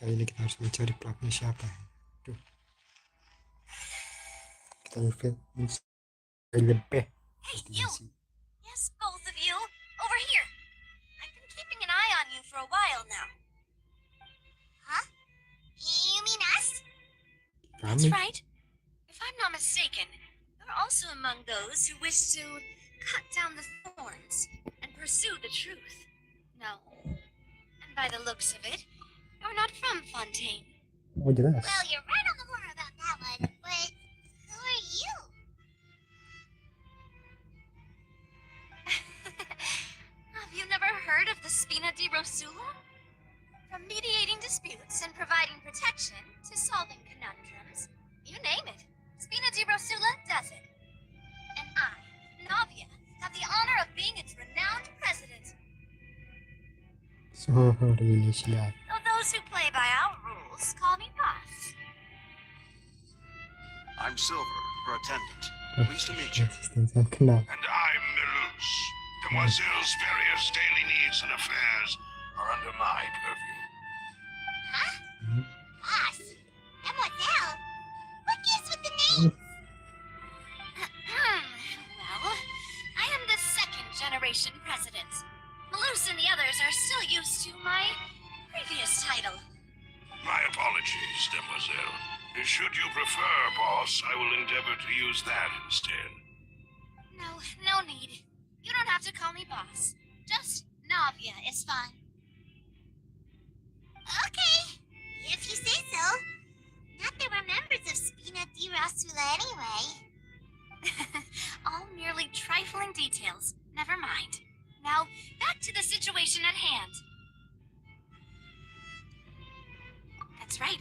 Kali ini kita harus mencari pelakunya siapa. Duh, kita lebih. Hey, you! Yes, both of you! Over here! I've been keeping an eye on you for a while now. Huh? You mean us? That's Kami. right. If I'm not mistaken, you're also among those who wish to cut down the thorns and pursue the truth. No. And by the looks of it, you're not from Fontaine. Oh jelas. Well, you're right on the horn about that one, but who are you? Have you never heard of the Spina di Rosula? From mediating disputes and providing protection to solving conundrums, you name it, Spina di Rosula does it. And I, Navia, have the honor of being its renowned president. Sorry, siap. Though those who play by our rules call me boss. I'm Silver, her attendant. Pleased to meet you. Asistennya kenal. And I'm Melus. Demoiselle's various daily needs and affairs are under my purview. Huh? Boss? Demoiselle? What gives with the name? Well, I am the second generation president. Malus and the others are still used to my previous title. My apologies, Demoiselle. Should you prefer, boss, I will endeavor to use that instead. No need. You don't have to call me boss. Just Navia is fine. Okay, if you say so. Not that we're members of Spina di Rosula anyway. All merely trifling details. Never mind. Now, back to the situation at hand. That's right.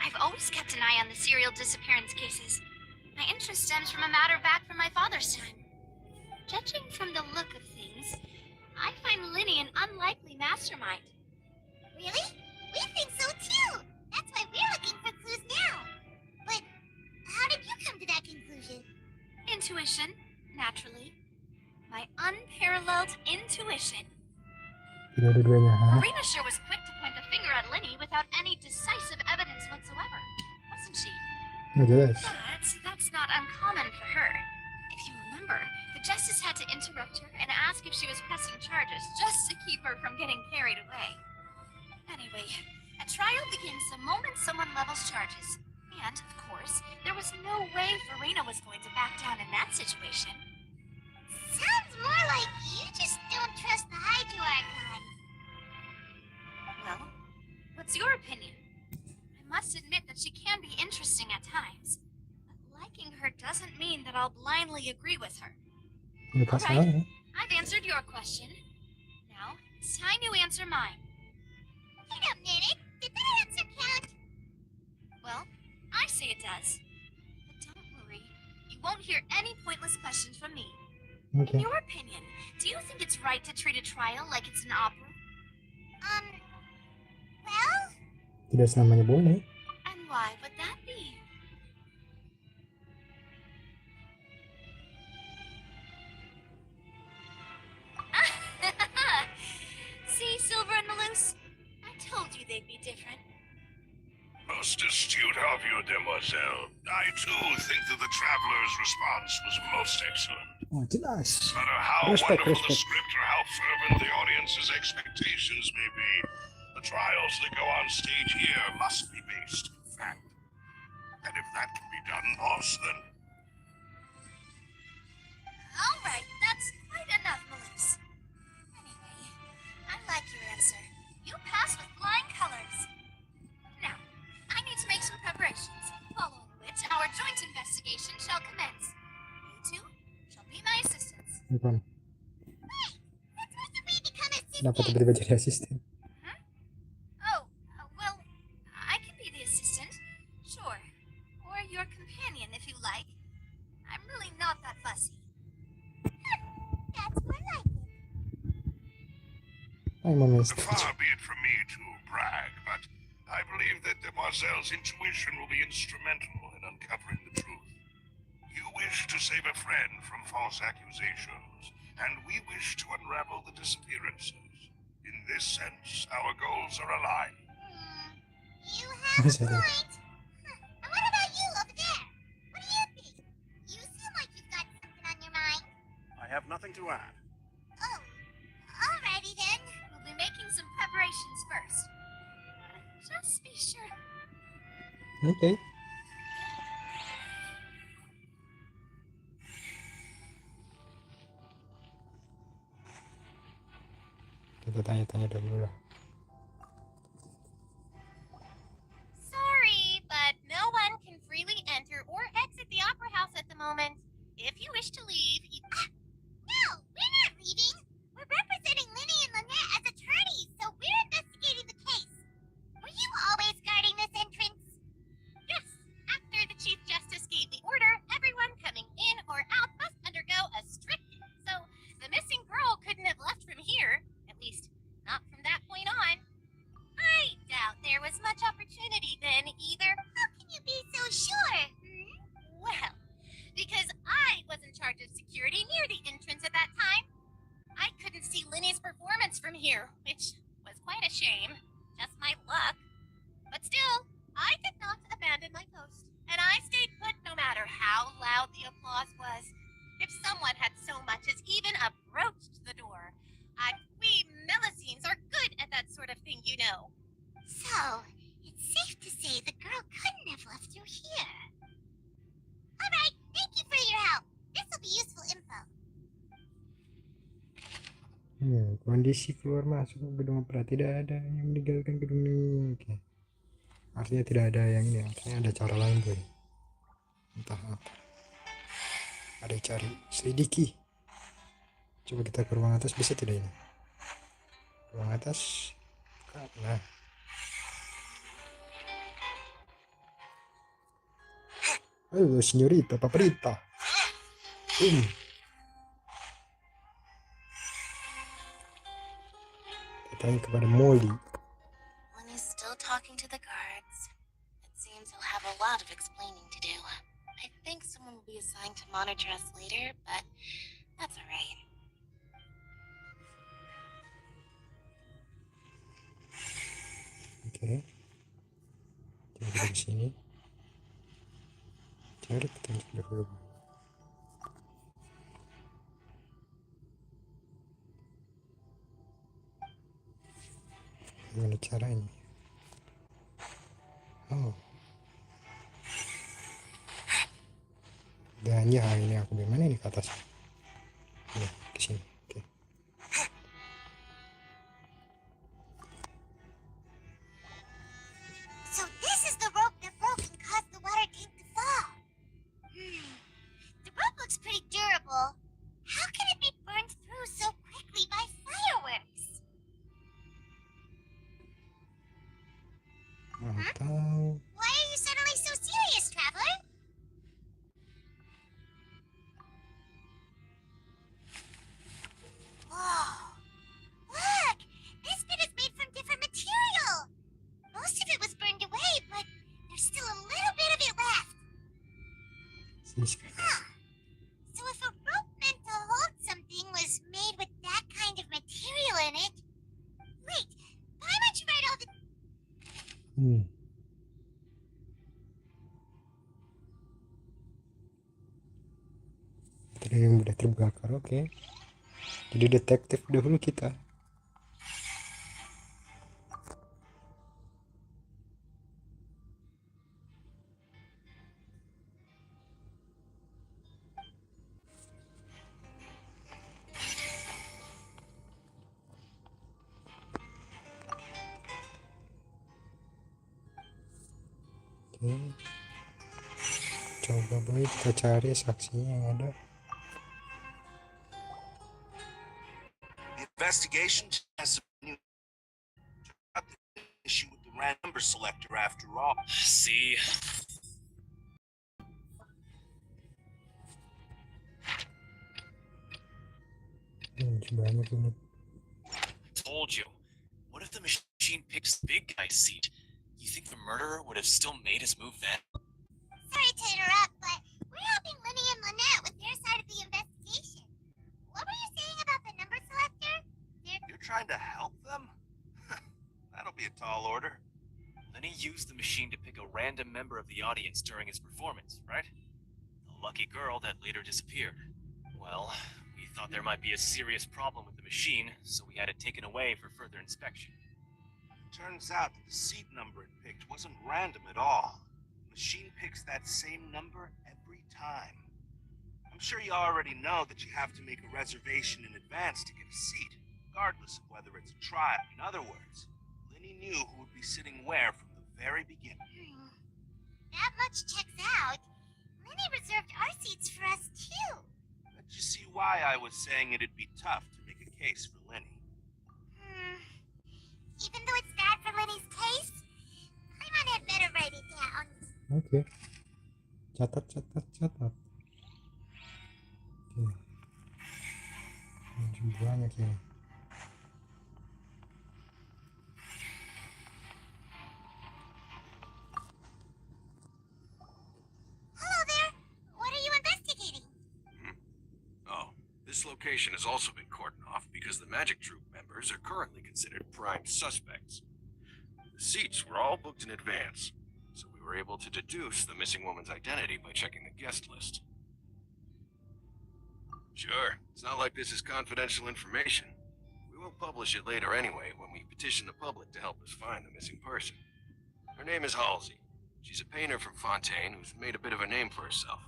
I've always kept an eye on the serial disappearance cases. My interest stems from a matter back from my father's time. Judging from the look of things, I find Linny an unlikely mastermind. Really? We think so too! That's why we're looking for clues now. But how did you come to that conclusion? Intuition, naturally. My unparalleled intuition. Tidak ada duanya. Marina sure was quick to point the finger at Linny without any decisive evidence whatsoever, wasn't she? Oh jelas. But that's not uncommon for her. If you remember, the justice had to interrupt her and ask if she was pressing charges just to keep her from getting carried away. Anyway, a trial begins the moment someone levels charges. And, of course, there was no way Verena was going to back down in that situation. Sounds more like you just don't trust the Hydroarchon. Well, what's your opinion? I must admit that she can be interesting at times. But liking her doesn't mean that I'll blindly agree with her. Tidak All salah. right, I've answered your question. Now, it's time you answer mine. Wait a minute, did that answer count? Well, I say it does. But don't worry, you won't hear any pointless questions from me. In Okay. your opinion, do you think it's right to treat a trial like it's an opera? Well? Tidak selamanya boleh. And why would that be? See, Silver and Malus? I told you they'd be different. Most astute of you, Demoiselle. I too think that the traveler's response was most excellent. Oh jelas. No matter how Respect, wonderful the respect. script or how fervent the audience's expectations may be, the trials that go on stage here must be based in fact. And if that can be done, boss, then All right, that's quite enough, Malus. Anyway, I like your answer. You pass with flying colors. Now, I need to make some preparations, following which our joint investigation shall commence. You two shall be my assistants. Bukan. Hey, that's supposed to be become Kenapa assistant. tiba-tiba jadi asisten? Oh, well, I can be the assistant, sure. Or your companion if you like. I'm really not that fussy. That's more like it. Ay, mama. far be it from me to brag, but I believe that Demoiselle's intuition will be instrumental in uncovering the truth. You wish to save a friend from false accusations, and we wish to unravel the disappearances. In this sense, our goals are aligned. You have a Sorry. point. And what about you over there? What do you think? You seem like you've got something on your mind. I have nothing to add. Oh, alrighty then. We'll be making some preparations first. Just be sure. Oke. Kita tanya-tanya dulu lah. Sorry, but no one can freely enter or exit the Opera House at the moment. If you wish to leave, you... No, we're not leaving. We're representing Linny and Lynette as attorneys, so we're investigating the case. Were you always guarding this entrance? Yes. After the Chief Justice gave the order, everyone coming in or out must undergo a strict... So, the missing girl couldn't have left from here. At least, not from that point on. I doubt there was much opportunity then either. How can you be so sure? Well, because I was in charge of security near the entrance at that time. I couldn't see Linny's performance from here, which was quite a shame. Just my luck. But still, I did not abandon my post, and I stayed put no matter how loud the applause was. If someone had so much as even approached the door, we Melusines are good at that sort of thing, you know. So, it's safe to say the girl couldn't have left through here. Alright, thank you for your help. This will be useful info. Kondisi keluar masuk gedung opera, tidak ada yang meninggalkan gedung ini. Oke. Artinya tidak ada yang ini, artinya ada cara lain boy. Entah apa. Ada yang cari, selidiki. Coba kita ke ruang atas, bisa tidak ini? Ruang atas. Nah. Halo, senyorita, paprita. Tanya kepada Molly. When he's still talking to the guards, it seems he'll have a lot of explaining to do. I think someone will be assigned to monitor us later, but that's alright. Oke. Coba kita ke sini. Cari petunjuk dahulu. Gimana caranya? Oh. Dan ya ini aku gimana ini ke atas? Ya, ke sini. Oke. So this is the rope that broke and caused the water tank to fall. The rope looks pretty durable. How can it be burned through so quickly by fireworks? Mantap. Why are you suddenly so serious, traveler? Whoa! Look! This bit is made from different material! Most of it was burned away, but there's still a little bit of it left. Huh. So if a rope meant to hold something was made with that kind of material in it... Wait, why don't you write all the... Tadi yang udah terbakar, oke. Jadi detektif dahulu kita. Oke. Coba boy kita cari saksinya yang ada. The investigation has an issue with the random number selector after all. See? Banyak ini. Told you. What if the machine picks the big guy's seat? You think the murderer would have still made his move then? Sorry to interrupt, but we're helping Linny and Lynette with their side of the investigation. What were you saying about the number selector? You're trying to help them? That'll be a tall order. Lenny used the machine to pick a random member of the audience during his performance, right? The lucky girl that later disappeared. Well, we thought there might be a serious problem with the machine, so we had it taken away for further inspection. Turns out that the seat number it picked wasn't random at all. The machine picks that same number every time. I'm sure you already know that you have to make a reservation in advance to get a seat, regardless of whether it's a trial. In other words, Lenny knew who would be sitting where from the very beginning. That much checks out. Lenny reserved our seats for us too. But you see why I was saying it'd be tough to make a case for Lenny. Even though it's bad for Lenny's case, I might have better write it down. Oke. Catat. Oke. Banyak ini. Hello there. What are you investigating? Oh, this location has also been cordoned off because the Magic Troupe members are currently considered prime suspects. The seats were all booked in advance, so we were able to deduce the missing woman's identity by checking the guest list. Sure, it's not like this is confidential information. We will publish it later anyway when we petition the public to help us find the missing person. Her name is Halsey. She's a painter from Fontaine who's made a bit of a name for herself.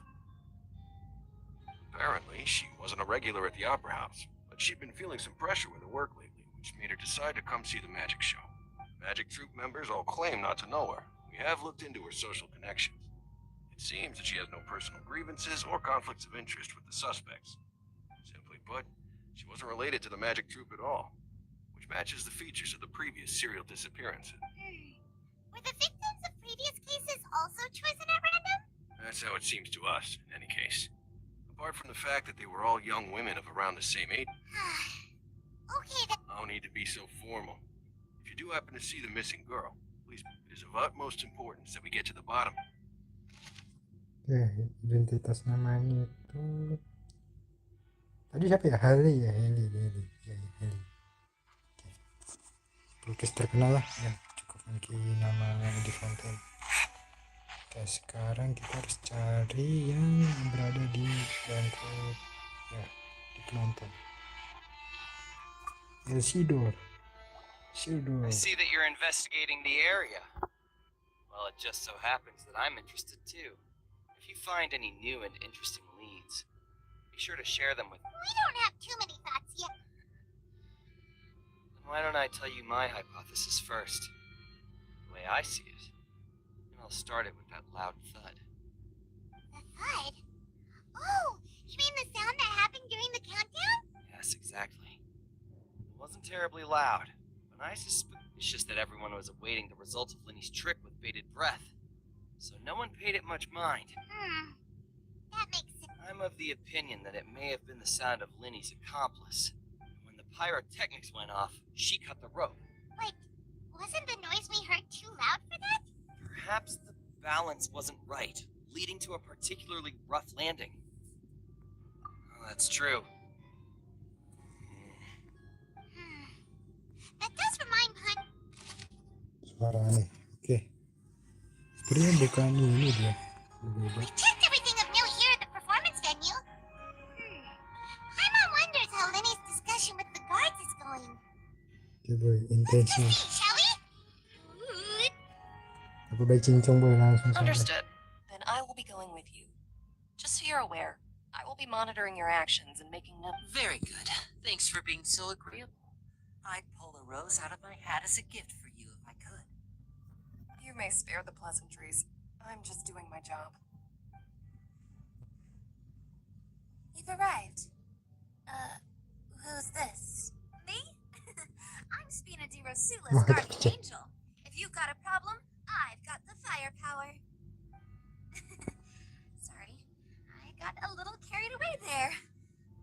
Apparently, she wasn't a regular at the Opera House, but she'd been feeling some pressure with her work lately, which made her decide to come see the magic show. Magic Troupe members all claim not to know her. We have looked into her social connections. It seems that she has no personal grievances or conflicts of interest with the suspects. Simply put, she wasn't related to the Magic Troupe at all, which matches the features of the previous serial disappearances. Were the victims of previous cases also chosen at random? That's how it seems to us, in any case. Apart from the fact that they were all young women of around the same age. Okay, then. No need to be so formal. If you do happen to see the missing girl, please, it is of utmost importance that we get to the bottom. Oke, identitas namanya itu tadi siapa ya? Haley. Oke. Pelukis terkenal lah ya, cukup memiliki nama di Fontaine. Oke, sekarang kita harus cari yang berada di bangku ya, di penonton. Isidore. I see that you're investigating the area. Well, it just so happens that I'm interested too. If you find any new and interesting leads, be sure to share them with me. We don't have too many thoughts yet. Then why don't I tell you my hypothesis first? The way I see it. And I'll start it with that loud thud. The thud? Oh, you mean the sound that happened during the countdown? Yes, exactly. It wasn't terribly loud, but I suspicious that everyone was awaiting the result of Lenny's trick with bated breath. So no one paid it much mind. That makes sense. I'm of the opinion that it may have been the sound of Lenny's accomplice. When the pyrotechnics went off, she cut the rope. But wasn't the noise we heard too loud for that? Perhaps the balance wasn't right, leading to a particularly rough landing. Oh, that's true. That does remind Hun. Suara aneh. Oke. Sepertinya bukan ini dia. We checked everything of note here at the performance venue. Paimon wonders how Lenny's discussion with the guards is going. Oke boy, intensnya. Shall we? Aku baik cincong boy, langsung sampai. Understood. Then I will be going with you. Just so you're aware, I will be monitoring your actions and making notes. Very good. Thanks for being so agreeable. I'd pull a rose out of my hat as a gift for you if I could. You may spare the pleasantries. I'm just doing my job. You've arrived. Who's this? Me? I'm Spina di Rosula's guardian angel. If you've got a problem, I've got the firepower. Sorry, I got a little carried away there.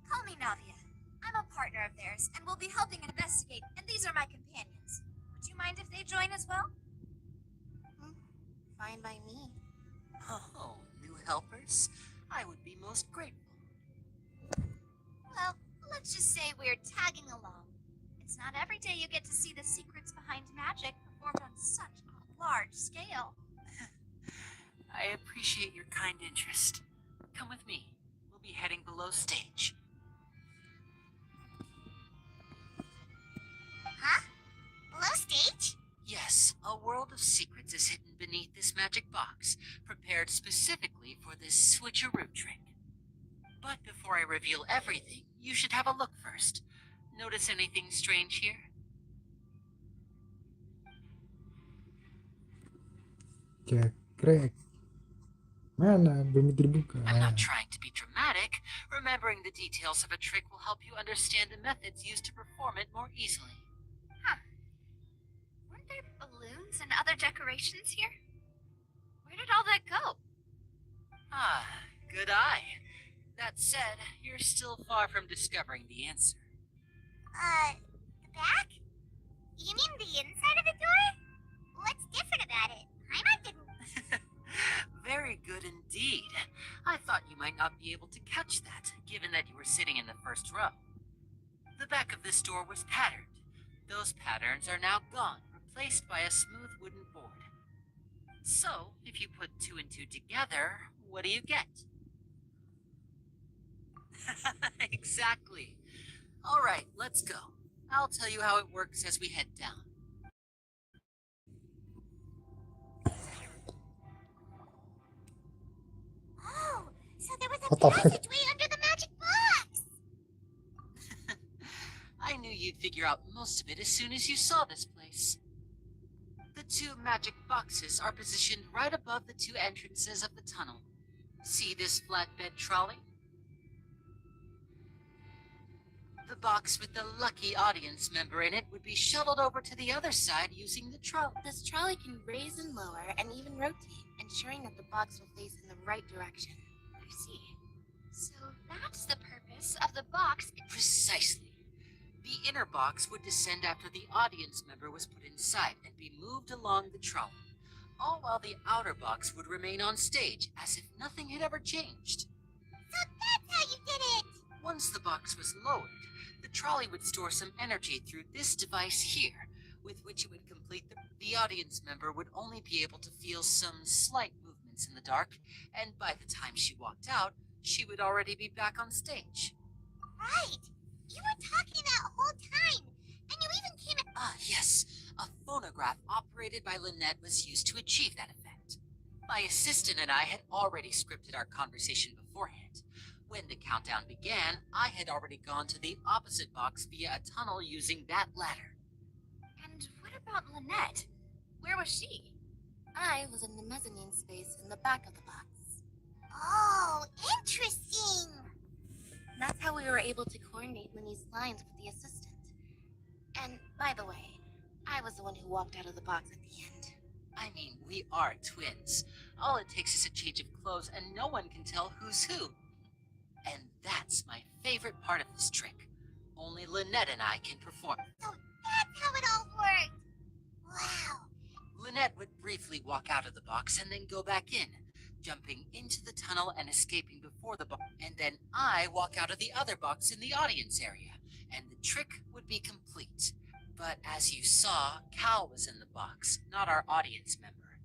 Call me Navia. I'm a partner of theirs, and we'll be helping investigate, and these are my companions. Would you mind if they join as well? Fine by me. Oh, new helpers? I would be most grateful. Well, let's just say we're tagging along. It's not every day you get to see the secrets behind magic performed on such a large interest. Come with me. We'll be heading below stage. Huh? Below stage? Yes, a world of secrets is hidden beneath this magic box, prepared specifically for this switcheroo trick. But before I reveal everything, you should have a look first. Notice anything strange here? Cekrek. Mana? Belum terbuka. I'm not trying to be dramatic. Remembering the details of a trick will help you understand the methods used to perform it more easily. Weren't there balloons and other decorations here? Where did all that go? Ah, good eye. That said, you're still far from discovering the answer. The back? You mean the inside of the door? What's different about it? Paimon didn't. Very good indeed. I thought you might not be able to catch that, given that you were sitting in the first row. The back of this door was patterned. Those patterns are now gone, replaced by a smooth wooden board. So, if you put 2 and 2 together, what do you get? Exactly. All right, let's go. I'll tell you how it works as we head down. Oh, so there was a What the fuck? passageway under the magic box! I knew you'd figure out most of it as soon as you saw this place. The 2 magic boxes are positioned right above the 2 entrances of the tunnel. See this flatbed trolley? The box with the lucky audience member in it would be shuttled over to the other side using the trolley. This trolley can raise and lower and even rotate, ensuring that the box will face in the right direction. I see. So that's the purpose of the box. Precisely. The inner box would descend after the audience member was put inside and be moved along the trolley, all while the outer box would remain on stage as if nothing had ever changed. So that's how you did it! Once the box was lowered, the trolley would store some energy through this device here, with which it would complete the audience member would only be able to feel some slight movements in the dark, and by the time she walked out, she would already be back on stage. Right! You were talking that whole time! And you even came at— Yes. A phonograph operated by Lynette was used to achieve that effect. My assistant and I had already scripted our conversation beforehand. When the countdown began, I had already gone to the opposite box via a tunnel using that ladder. And what about Lynette? Where was she? I was in the mezzanine space in the back of the box. Oh, interesting! That's how we were able to coordinate Minnie's lines with the assistant. And, by the way, I was the one who walked out of the box at the end. I mean, we are twins. All it takes is a change of clothes and no one can tell who's who. And that's my favorite part of this trick. Only Lynette and I can perform. So that's how it all worked! Wow! Lynette would briefly walk out of the box and then go back in, jumping into the tunnel and escaping before the box. And then I walk out of the other box in the audience area, and the trick would be complete. But as you saw, Cal was in the box, not our audience member.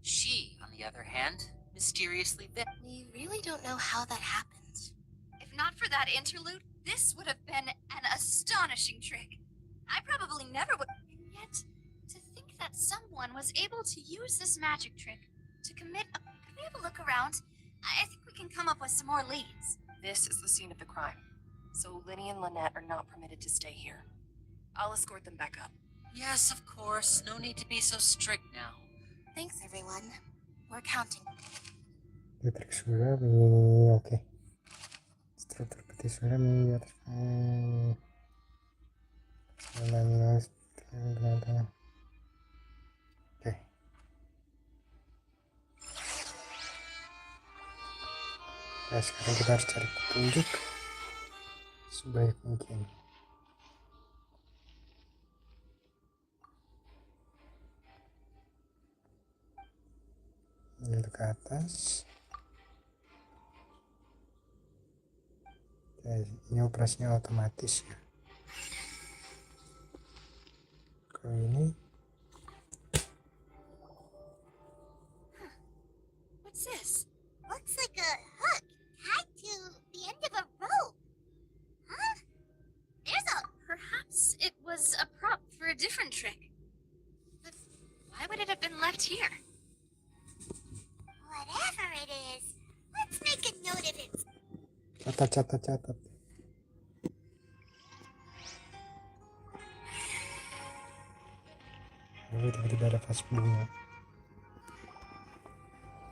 She, on the other hand, mysteriously vanished. We really don't know how that happened. If not for that interlude, this would have been an astonishing trick. I probably never would. And yet, to think that someone was able to use this magic trick to commit a... Can we have a look around? I think we can come up with some more leads. This is the scene of the crime, so Linny and Lynette are not permitted to stay here. I'll escort them back up. Yes, of course. No need to be so strict now. Thanks, everyone. We're counting. Trik tsunami, oke. Struktur peti tsunami atas oke. Nah, sekarang kita harus cari petunjuk sebanyak mungkin. Ini untuk ke atas. Oke, ini operasinya otomatis ya. Kalau ini What's this? Looks like a it have been left here? Whatever it is, let's make a note of it. Catat. Oh, tiba-tiba ada vas bunga.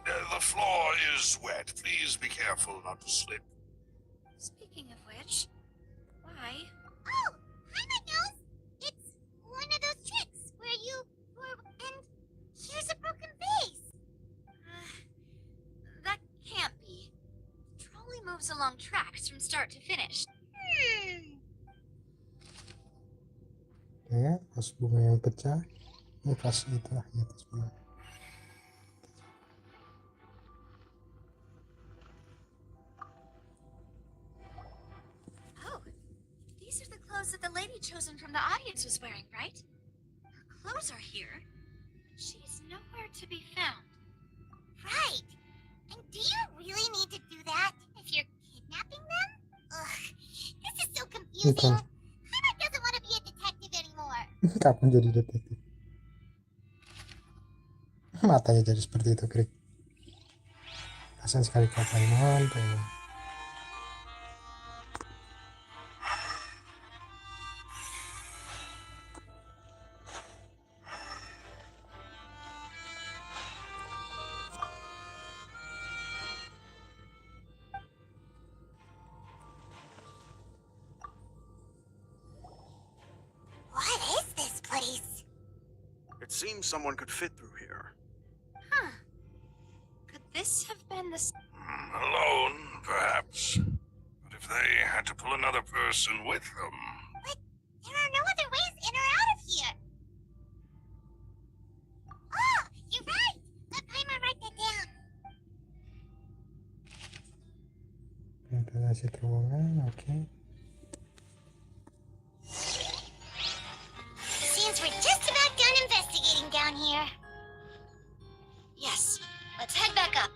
The floor is wet. Please be careful not to slip. Speaking of which, why? Oh, hi, my nose. It's one of those tricks where you and here's a broken vase. That can't be. The trolley moves along tracks from start to finish. Ya, vas bunga yang pecah. Ini vas itu lah, ya, vas bunga. Oh, these are the clothes that the lady chosen from the audience was wearing, right? Her clothes are here. She's nowhere to be found. Right. And do you really need to do that if you're kidnapping them? Ugh, this is so confusing. Bukan. Hana doesn't want to be a detective anymore. Kapan jadi detektif? Matanya jadi seperti itu, Krik. Kasian sekali kau Paimon. What is this place? It seems someone could fit through here. Huh. Could this have been the... Alone, perhaps. But if they had to pull another person with them... There are no other ways in or out of here. Oh, you're right. Let Paimon write that down. Ventilasi terowongan, oke. Seems we're just about done investigating down here. Yes, let's head back up.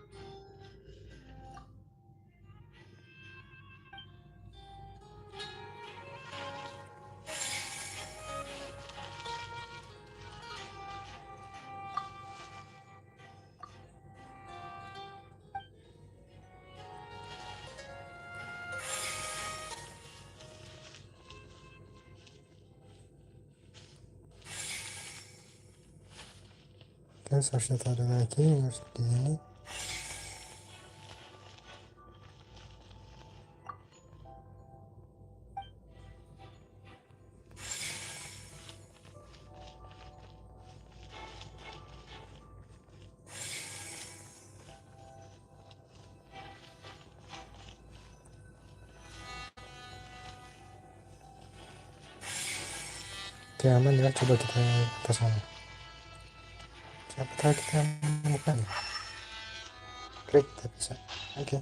Terus harusnya ada lagi yang harus di ini. Oke, aman ya, coba kita ke sana. Siapa tahu kita menemukan. Klik, kita bisa. Oke.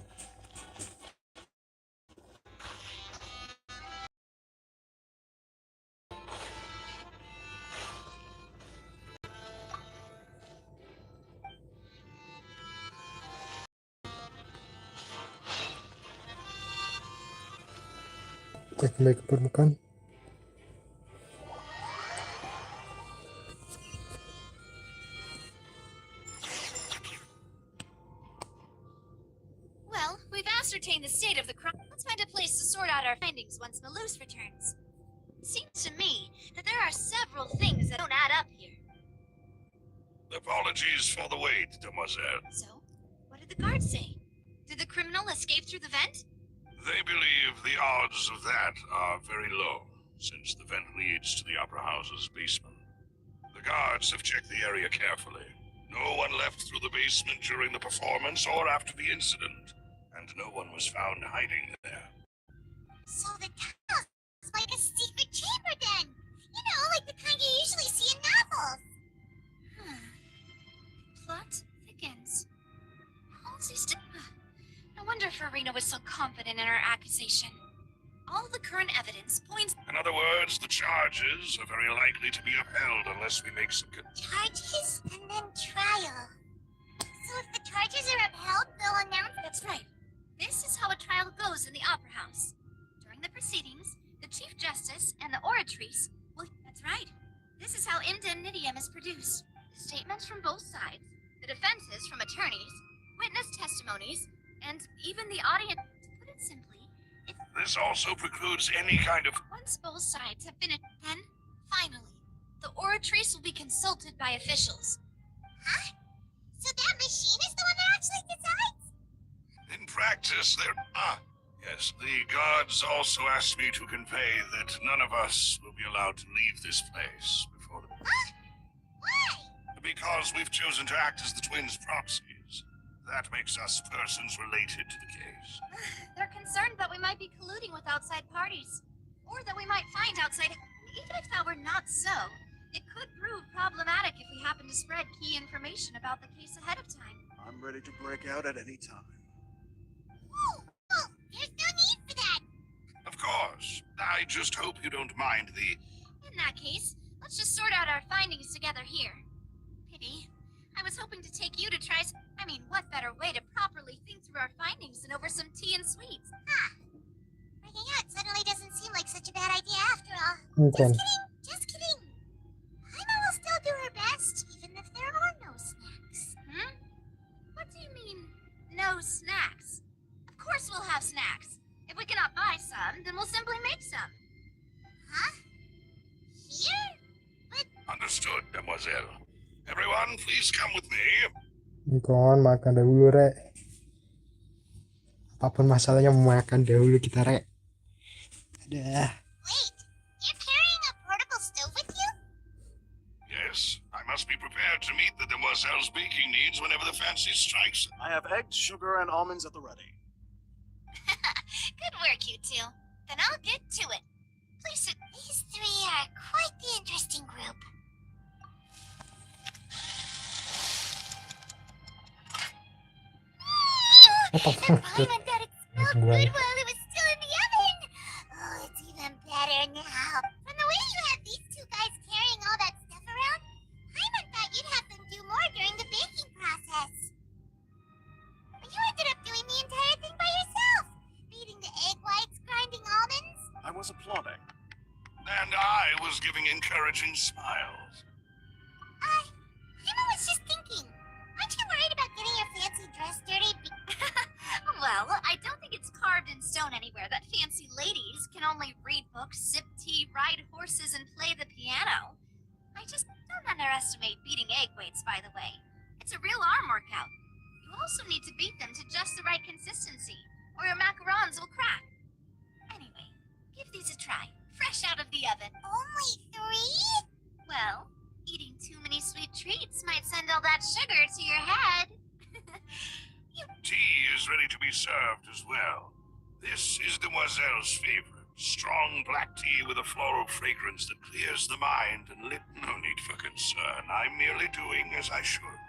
Kita kembali ke permukaan. Well, we've ascertained the state of the crime. Let's find a place to sort out our findings once Malus returns. Seems to me that there are several things that don't add up here. Apologies for the wait, demoiselle. So, what did the guards say? Did the criminal escape through the vent? They believe the odds of that are very low, since the vent leads to the Opera House's basement. The guards have checked the area carefully. No one left through the basement during the performance or after the incident, and no one was found hiding there. So the tunnel is like a secret chamber then. You know, like the kind you usually see in novels. Plot thickens. Halsey's No wonder Farina was so confident in her accusation. All the current evidence points... In other words, the charges are very likely to be upheld unless we make some... Charges and then trial. So if the charges are upheld, they'll announce... That's right. This is how a trial goes in the Opera House. During the proceedings, the Chief Justice and the Oratrice will... That's right. This is how indemnitium is produced. The state indictments from both sides, the defenses from attorneys, witness testimonies, and even the audience. To put it simply, This also precludes any kind of... once both sides have been, then, finally, the oratrice will be consulted by officials. Huh? So that machine is the one that actually decides? In practice, there... Yes, the guards also asked me to convey that none of us will be allowed to leave this place before the... Huh? Why? Because we've chosen to act as the twins' proxies. That makes us persons related to the case. They're concerned that we might be colluding with outside parties, or that we might find outside... Even if that were not so, it could prove problematic if we happen to spread key information about the case ahead of time. I'm ready to break out at any time. Whoa! Whoa! There's no need for that! Of course. I just hope you don't mind the... In that case, let's just sort out our findings together here. Pity. I was hoping to take you to try I mean, what better way to properly think through our findings than over some tea and sweets? Huh. Breaking out suddenly doesn't seem like such a bad idea after all. Okay. Just kidding! Just kidding! Paimon will still do her best, even if there are no snacks. What do you mean, no snacks? Of course we'll have snacks. If we cannot buy some, then we'll simply make some. Huh? Here? Understood, mademoiselle. Everyone, please come with me. Kon makan dahulu rek. Apapun masalahnya makan dahulu kita rek. Ada. Wait, you're carrying a portable stove with you? Yes, I must be prepared to meet the demoiselle's baking needs whenever the fancy strikes. I have eggs, sugar, and almonds at the ready. Good work, you two. Then I'll get to it. Please sit. These three are quite the interesting group. Paimon got it smelled good while it was still in the oven. Oh, it's even better now. From the way you had these two guys carrying all that stuff around, Paimon thought you'd have them do more during the baking process. But you ended up doing the entire thing by yourself. Beating the egg whites, grinding almonds. I was applauding. And I was giving encouraging smiles. Paimon was just thinking. Aren't you worried about getting your fancy dress dirty? Well, I don't think it's carved in stone anywhere that fancy ladies can only read books, sip tea, ride horses, and play the piano. I just don't underestimate beating egg weights, by the way. It's a real arm workout. You also need to beat them to just the right consistency, or your macarons will crack. Anyway, give these a try, fresh out of the oven. Only 3? Well, eating too many sweet treats might send all that sugar to your head. Tea is ready to be served as well. This is demoiselle's favorite. Strong black tea with a floral fragrance that clears the mind and lit. No need for concern. I'm merely doing as I should.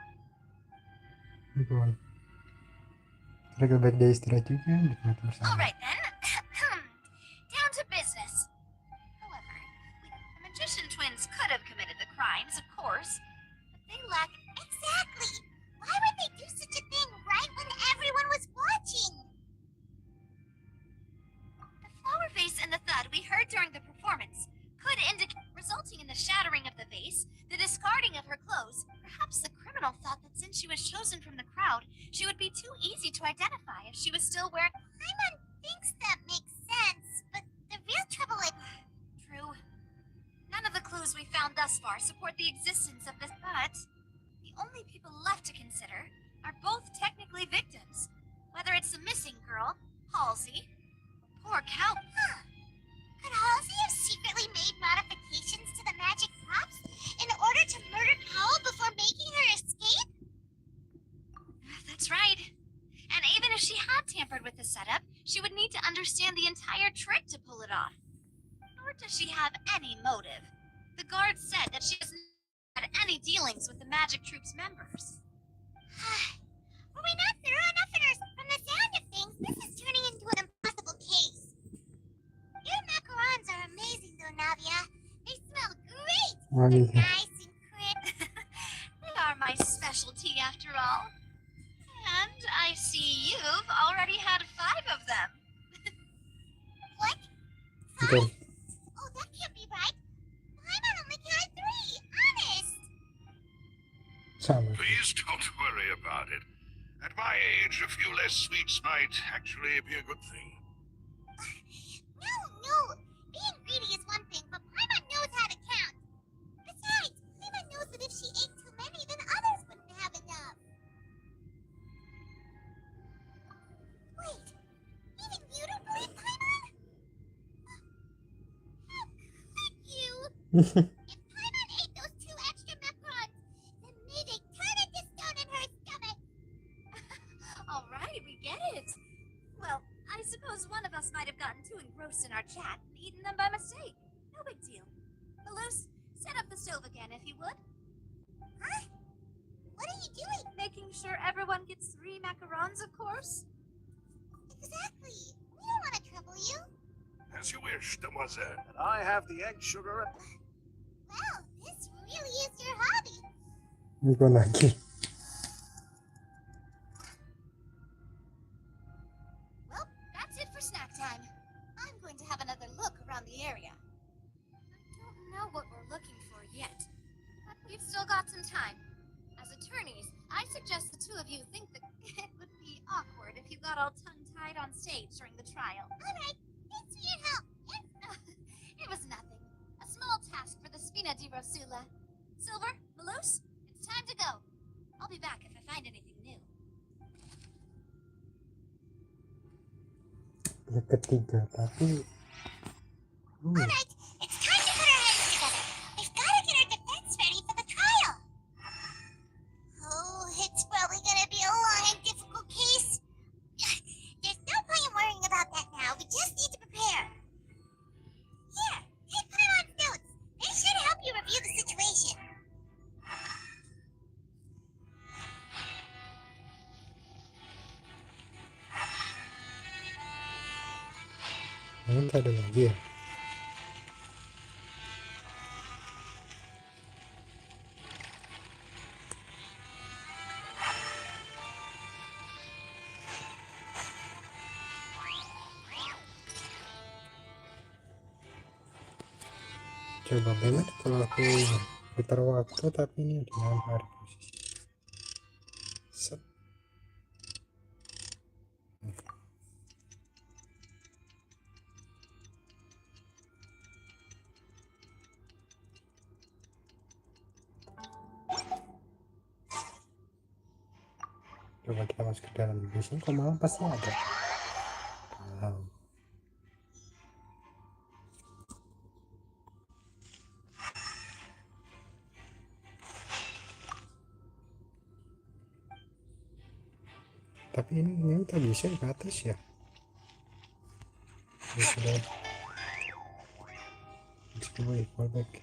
Kon. Mereka baik dia istirahat juga nikmati bersama. All right then. Down to business. However, the magician twins could have committed the crimes, of course, but they lack. Exactly. Why would they do such a thing right when everyone was watching? The flower vase and the thud we heard during the performance could indicate, resulting in the shattering of the vase, the discarding of her clothes. Perhaps the criminal thought that since she was chosen from the crowd, she would be too easy to identify if she was still wearing. Paimon thinks that makes sense, but the real trouble is... True. None of the clues we found thus far support the existence of this, but the only people left to consider are both technically victims. Whether it's the missing girl, Halsey, or poor cow. Huh. Could Halsey have secretly made modifications to the magic props in order to murder Cowell before making her escape? That's right. And even if she had tampered with the setup, she would need to understand the entire trick to pull it off. Nor does she have any motive. The guards said that she hasn't had any dealings with the magic troop's members. Were we not thorough enough in our... From the sound of things, this is turning into an impossible case. Your macarons are amazing though, Navia. They smell great. Waduh. They're nice and crisp. They are my specialty after all. And I see you've already had 5 of them. What? Okay. 5? Oh, that can't be right. Paimon only counted 3. Honest. Sama. Please don't worry about it. At my age, a few less sweets might actually be a good thing. No. Being greedy is one thing, but Paimon knows how to count. Besides, Paimon knows that if she ate too many, then others wouldn't have enough. Wait, even you don't believe Paimon? How could you? If Paimon ate those 2 extra macarons, then may they turn into stone in her stomach. All right, we get it. Well, I suppose one of us might have gotten too engrossed in our chat and eaten them by mistake. No big deal. Malus, set up the stove again if you would. Huh? What are you doing? Making sure everyone gets 3 macarons, of course. Exactly. We don't want to trouble you. As you wish, demoiselle. And I have the egg, sugar, and... Well, this really is your hobby. Bukan lagi. Well, that's it for snack time. I'm going to have another look around the area. I don't know what we're looking for yet, but we've still got some time. As attorneys, I suggest the 2 of you think that it would be awkward if you got all tongue-tied on stage during the trial. All right. Thanks for your help. It was nothing. A small task for the Spina di Rosula. Silver, Malus, it's time to go. I'll be back if I find anything new. Yang ketiga, tapi All right. It's time to put our heads together. We've got to get our defense ready for the trial. Oh, it's probably going to be a long and difficult case. There's no point in worrying about that now. We just need to prepare. Here, take Paimon's notes. They should help you review the situation. ini ada lagi ya. Coba banget kalau aku putar waktu, tapi ini di malam hari posisi. Set. Coba kita masuk ke dalam. Biasanya kalau malam pasti ada. Wow. Tapi ini tak bisa ke atas ya. Ya sudah. Let's go away, fall back.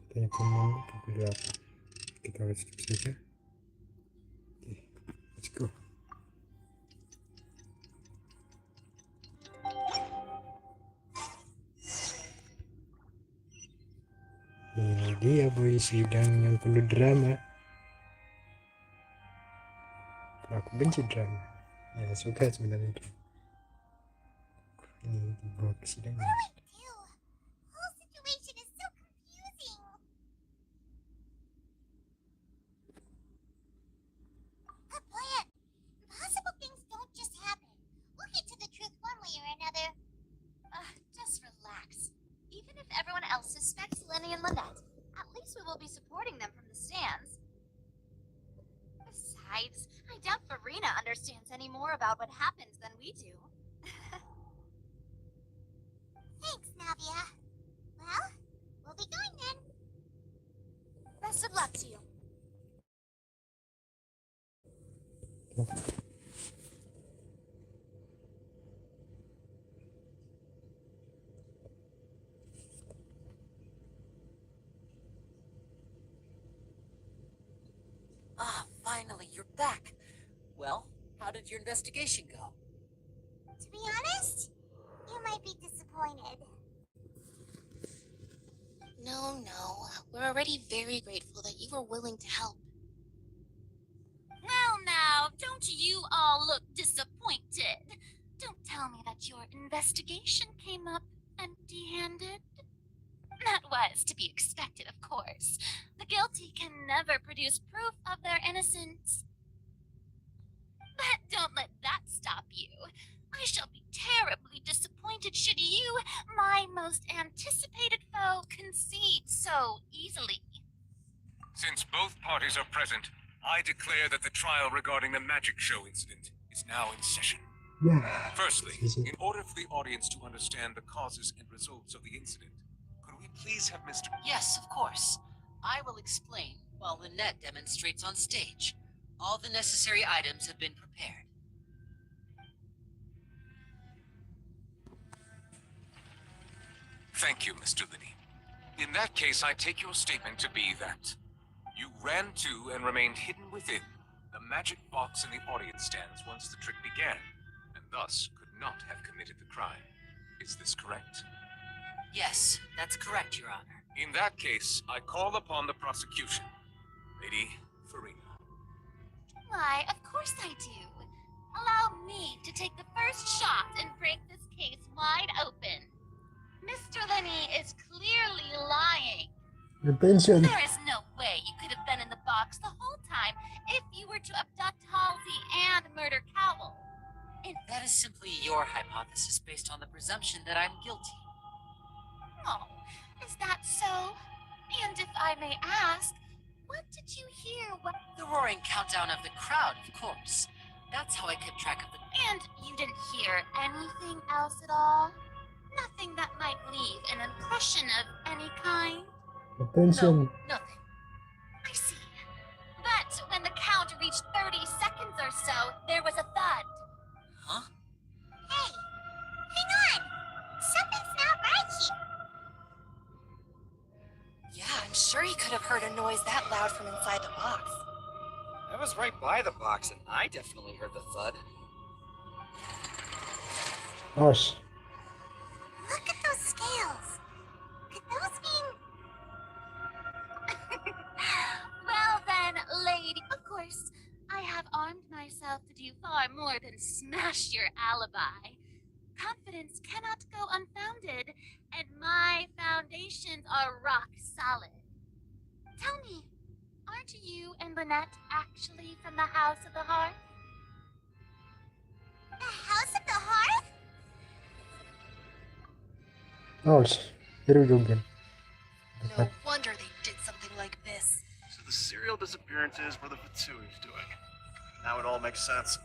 Tanya teman pilih apa? Kita skip saja. Oke, let's go. Ini dia boy, sidang yang penuh drama. Aku benci drama. Ya suka sebenarnya. Ini dibawa ke sidang. What do I do? The whole situation is so confusing. A plan. Impossible things don't just happen. We'll get to the truth one way or another. Just relax. Even if everyone else suspects Lenny and Lynette, at least we will be supporting them from the stands. Besides, I doubt Farina understands any more about what happens than we do. Thanks, Navia. Well, we'll be going then. Best of luck to you. Ah, finally, you're back. Well, how did your investigation go? To be honest, you might be disappointed. No, we're already very grateful that you were willing to help. Now, don't you all look disappointed. investigation came up empty-handed. That was to be expected, of course. The guilty can never produce proof of their innocence. But don't let that stop you. I shall be terribly disappointed should you, my most anticipated foe, concede so easily. Since both parties are present, I declare that the trial regarding the magic show incident is now in session. Yeah. Firstly, Easy. in order for the audience to understand the causes and results of the incident, could we please have Mr. Yes, of course. I will explain while Lynette demonstrates on stage. All the necessary items have been prepared. Thank you, Mr. Liddy. In that case, I take your statement to be that you ran to and remained hidden within the magic box in the audience stands once the trick began, and thus could not have committed the crime. Is this correct? Yes, that's correct, Your Honor. In that case, I call upon the prosecution. Lady Farina. Why, of course I do. Allow me to take the first shot and break this case wide open. Mr. Lenny is clearly lying. Attention. There is no way you could have been in the box the whole time if you were to abduct Halsey and murder Cowell. That is simply your hypothesis based on the presumption that I'm guilty. Oh, is that so? And if I may ask, what did you hear when... The roaring countdown of the crowd, of course. That's how I kept track of the... And you didn't hear anything else at all? Nothing that might leave an impression of any kind? Attention. No, nothing. I see. But when the count reached 30 seconds or so, there was a thud. Huh? Hey, hang on. Something's not right here. Yeah, I'm sure he could have heard a noise that loud from inside the box. I was right by the box, and I definitely heard the thud. Gosh. Look at those scales. Could those mean... Well then, lady, of course, I have armed myself to do far more than smash your alibi. Confidence cannot go unfounded, and my foundations are rock solid. Tell me, aren't you and Lynette actually from the House of the Hearth? The House of the Hearth? Gosh. Here we go again. No wonder they did something like this. So the serial disappearances were the Fatsui's doing. Now it all makes sense.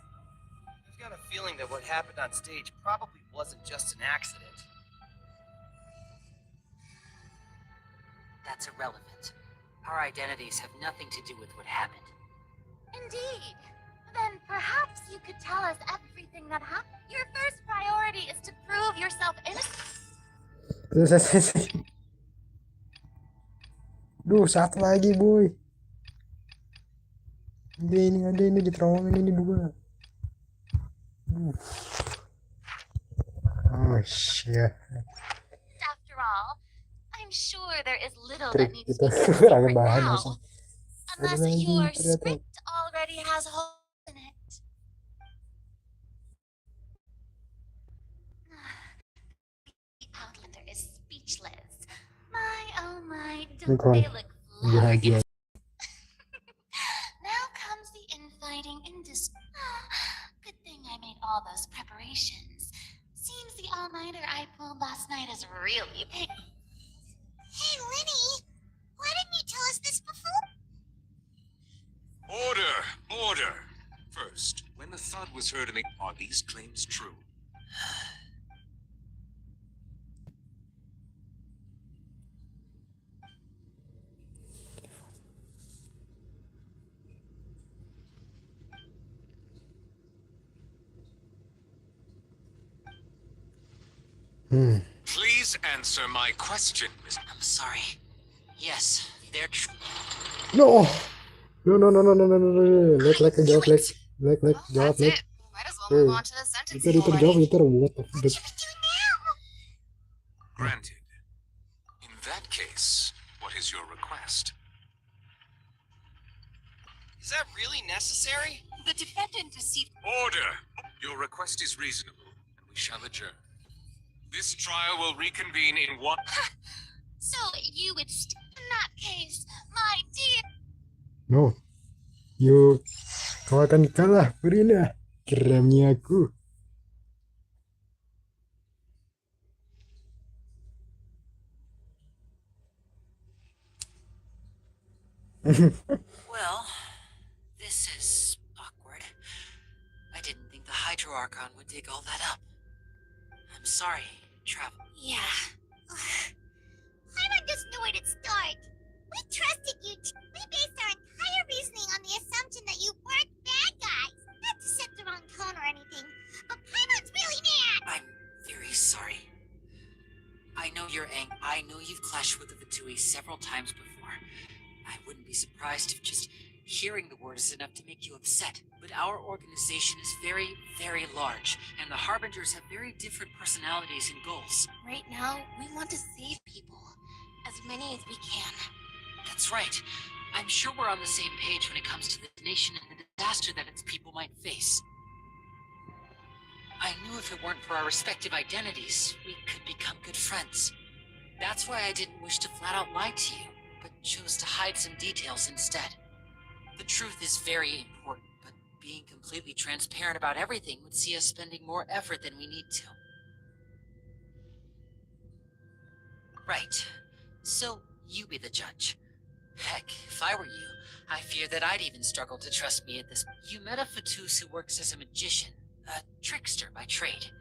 I've got a feeling that what happened on stage probably wasn't just an accident. That's irrelevant. Our identities have nothing to do with what happened. Indeed. Then perhaps you could tell us everything that happened. Your first priority is to prove yourself innocent. Duh, satu lagi boy. Ada ini di terowongan ini dua. Oh shit. After all, I'm sure there is little Trik that needs kita to be fixed kurang right bahan now, masa. unless lagi, your ternyata. script already has holes in it. The Outlander is speechless. My, oh my, don't Bukan. they look Bahagia. glorious? Now comes the infighting in good thing I made all those preparations. Seems the all-nighter I pulled last night is really big. Hey, Lenny. Why didn't you tell us this before? Order! Order! First, when the thud was heard in the... Are these claims true? Please answer my question, Miss... I'm sorry. Yes, they're true. No. Lek jawab lek. Lek jawab That's lek. it. Might as well move on to the sentencing Itu already. jawab itu what the What should fuck. we do now? Granted. In that case, what is your request? Is that really necessary? The defendant deceived. Order! Your request is reasonable, and we shall adjourn. This trial will reconvene in one. So you would in that case, my dear. No, kau akan kalah, Furina. Geramnya aku. Well, this is awkward. I didn't think the Hydro Archon would dig all that up. I'm sorry, Travel. Yeah. Paimon just knew where to start. We trusted you. We based our entire reasoning on the assumption that you weren't bad guys. Not to set the wrong tone or anything, but Paimon's really mad. I'm very sorry. I know you're angry. I know you've clashed with the Vitui several times before. I wouldn't be surprised if just hearing the word is enough to make you upset. But our organization is very, very large, and the Harbingers have very different personalities and goals. Right now, we want to save people. As many as we can. That's right. I'm sure we're on the same page when it comes to the nation and the disaster that its people might face. I knew if it weren't for our respective identities, we could become good friends. That's why I didn't wish to flat out lie to you, but chose to hide some details instead. The truth is very important, but being completely transparent about everything would see us spending more effort than we need to. Right. So, you be the judge. Heck, if I were you, I fear that I'd even struggle to trust me at this. You met a Fatus who works as a magician, a trickster by trade.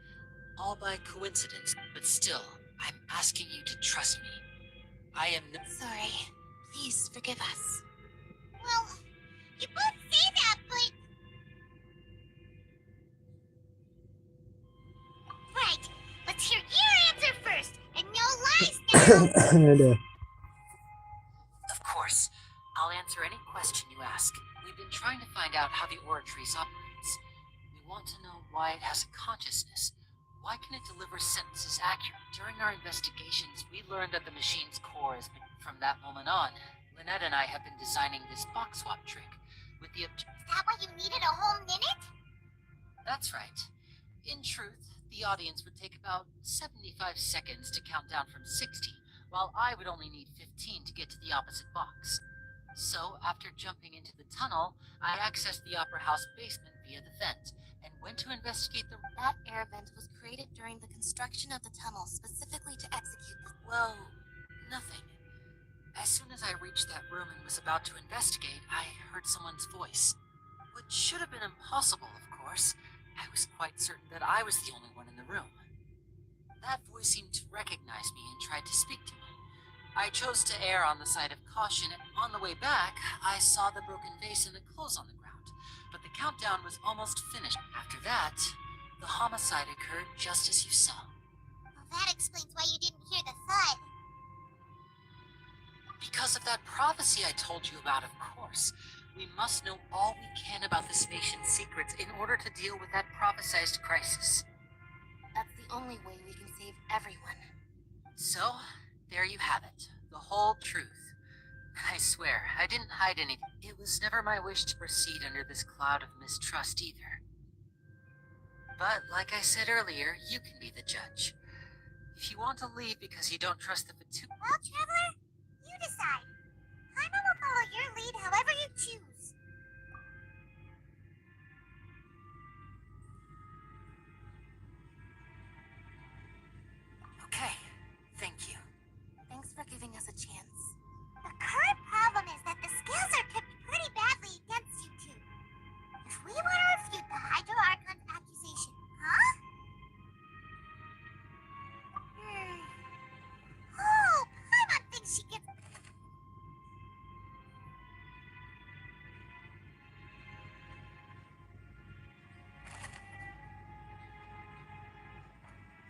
All by coincidence, but still, I'm asking you to trust me. I am no— Sorry. Please forgive us. Well, you both say that, but... Right. Let's hear your answer first, and no lies now. Ada. Of course. I'll answer any question you ask. We've been trying to find out how the Oratrice operates. We want to know why it has a consciousness. Why can it deliver sentences accurate? During our investigations, we learned that the machine's core has been... From that moment on, Lynette and I have been designing this box swap trick with the Is that why you needed a whole minute? That's right. In truth, the audience would take about 75 seconds to count down from 60, while I would only need 15 to get to the opposite box. So, after jumping into the tunnel, I accessed the Opera House basement via the vent, and went to investigate the... That air vent was created during the construction of the tunnel specifically to execute the... Well, nothing. As soon as I reached that room and was about to investigate, I heard someone's voice. Which should have been impossible, of course. I was quite certain that I was the only one in the room. That voice seemed to recognize me and tried to speak to me. I chose to err on the side of caution, and on the way back, I saw the broken vase and the clothes on the ground. But the countdown was almost finished. After that, the homicide occurred just as you saw. Well, that explains why you didn't hear the thud. Because of that prophecy I told you about, of course. We must know all we can about this nation's secrets in order to deal with that prophesized crisis. That's the only way we can save everyone. So, there you have it. The whole truth. I swear, I didn't hide anything. It was never my wish to proceed under this cloud of mistrust either. But, like I said earlier, you can be the judge. If you want to leave because you don't trust the Fatus... Well, Traveler, you decide. Paimon will follow your lead however you choose. Okay, thank you. Thanks for giving us a chance. The current problem is that the scales are tipped pretty badly against you two. If we want to refute the Hydro Archon's accusation, huh? Oh, Paimon thinks she gets...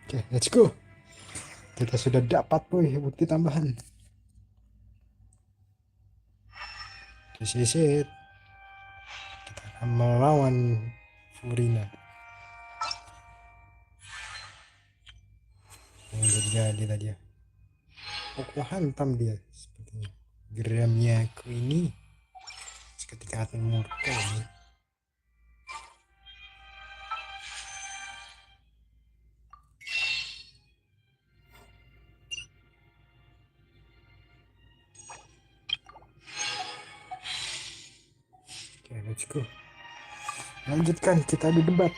Oke, let's go. Kita sudah dapat boy bukti tambahan. This is it. Kita akan melawan Furina. Yang jadi tadi ya. Aku hantam dia sepertinya. Geramnya aku ini seketika akan murka ini. Let's go. Lanjutkan, kita adu debat.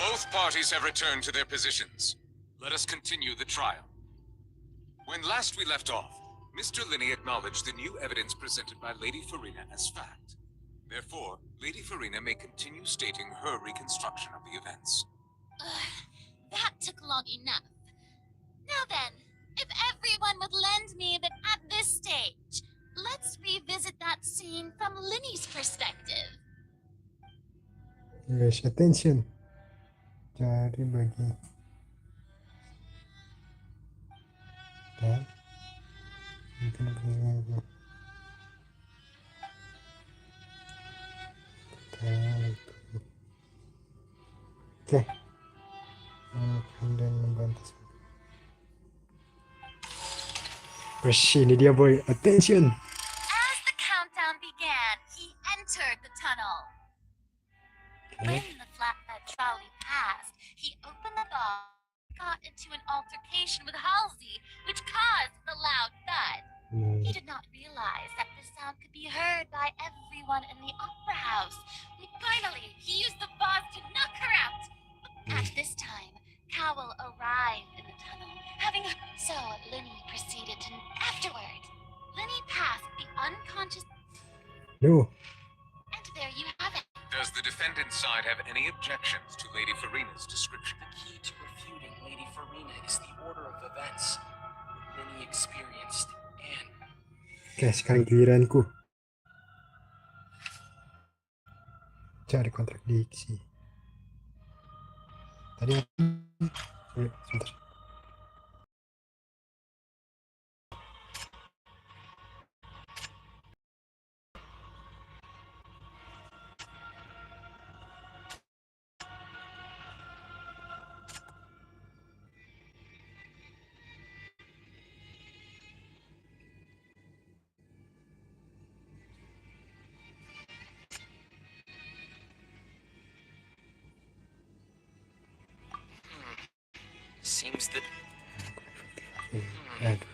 Both parties have returned to their positions. Let us continue the trial. When last we left off, Mr. Linney acknowledged the new evidence presented by Lady Farina as fact. Therefore, Lady Farina may continue stating her reconstruction of the events. That took long enough. Now then, if everyone would lend me that at this stage, let's revisit that scene from Linny's perspective. Guys, attention. Cari bagi. Dan oke. Dan membantah. Ini dia boy, attention. As the countdown began, he entered the tunnel. Okay. When the flatbed trolley passed, he opened the door, got into an altercation with Halsey, which caused the loud thud. He did not realize that the sound could be heard by everyone in the opera house. Finally, he used the vase to knock her out. At this time, Cowell arrived in the tunnel, so Linny proceeded to afterward. Linny passed the unconscious. No. And there you have it. Does the defendant's side have any objections to Lady Farina's description? The key to refuting Lady Farina is the order of events Linny experienced and Oke, sekarang giliranku. Cari kontradiksi. Tadi sebentar. seems that Aduh.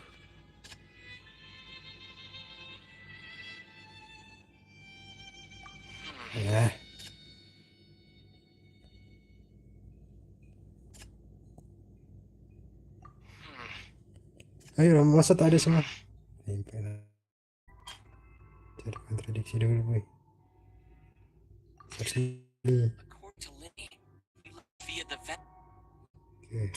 Ya. Ayo, masa tak ada semua. Cari kontradiksi dulu, boy. Search ini. according to Linny, we left via the vent. Oke.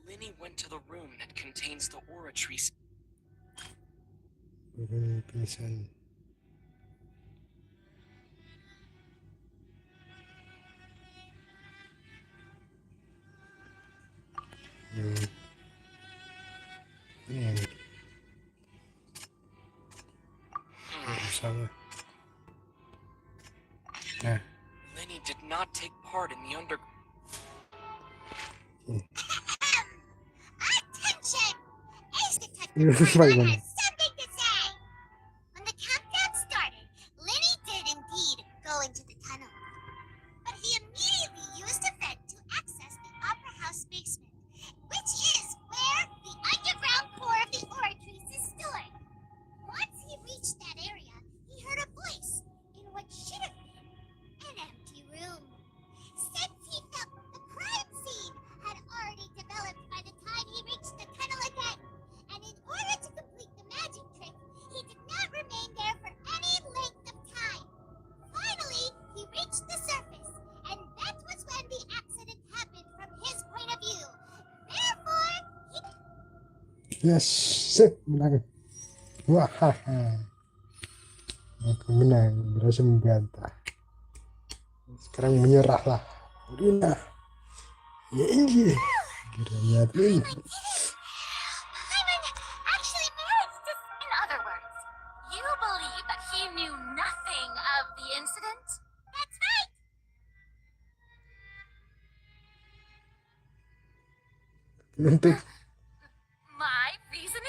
Linny went to the room that contains the aura tree. Pingsan. Ini yang sama. Nah, Linny did not take part in the under. Attention! Ace Detective Ini Carter bagaimana? has something to say. When the countdown started, Linny did indeed go into the tunnel. But he immediately used a vent to access the Opera House basement, which is where the underground core of the Oratrice is stored. Once he reached that area, he heard a voice in what should have been an empty room. Since he felt the crime scene had already developed by the time he reached the tunnel again, and in order to complete the magic trick, he did not remain there for any length of time. Finally, he reached the surface, and that was when the accident happened from his point of view. Therefore, he... yes, sip, menang. Wahaha. Aku menang, berhasil membantah. Sekarang menyerahlah. Rina. Ya ini. Kiranya Rina. Hyman actually managed to. In other words, you believe that he knew nothing of the incident? That's right. Untuk My reason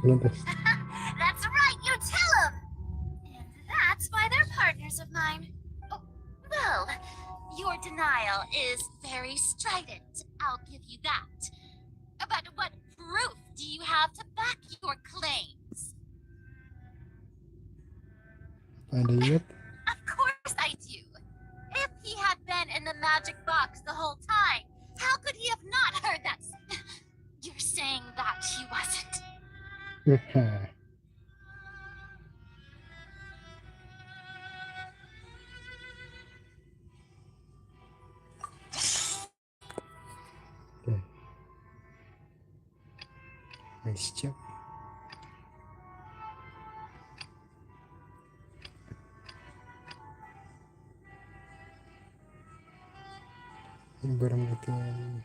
That's right, you tell them! And that's why they're partners of mine. Oh, well, your denial is very strident, I'll give you that. But what proof do you have to back your claims? Ada ingat? Of course I do. If he had been in the magic box the whole time, how could he have not heard that? You're saying that he wasn't. Oke. Nice job. Barang buktinya.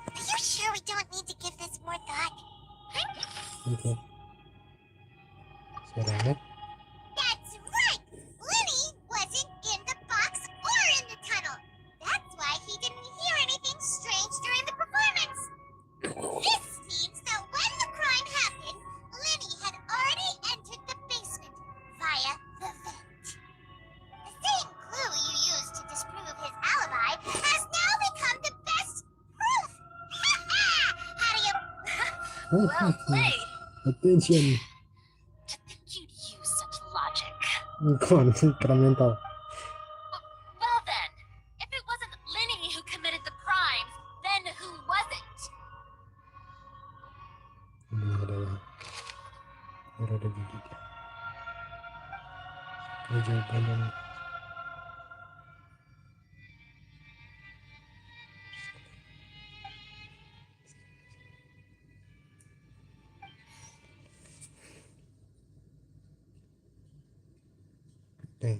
Are you sure we don't need to give this more thought? Oke. Sekarang That's right! Lenny wasn't in the box or in the tunnel. That's why he didn't hear anything strange during the performance. This means that when the crime happened, Lenny had already entered the basement via the vent. The same clue you used to disprove his alibi has now become the best proof! How do you... Well played! attention. To think you'd use such logic. Kon keren mental. Well then, if it wasn't Lenny who committed the crimes, then who was it? Ini ada yang berada di dia. Jawaban oke.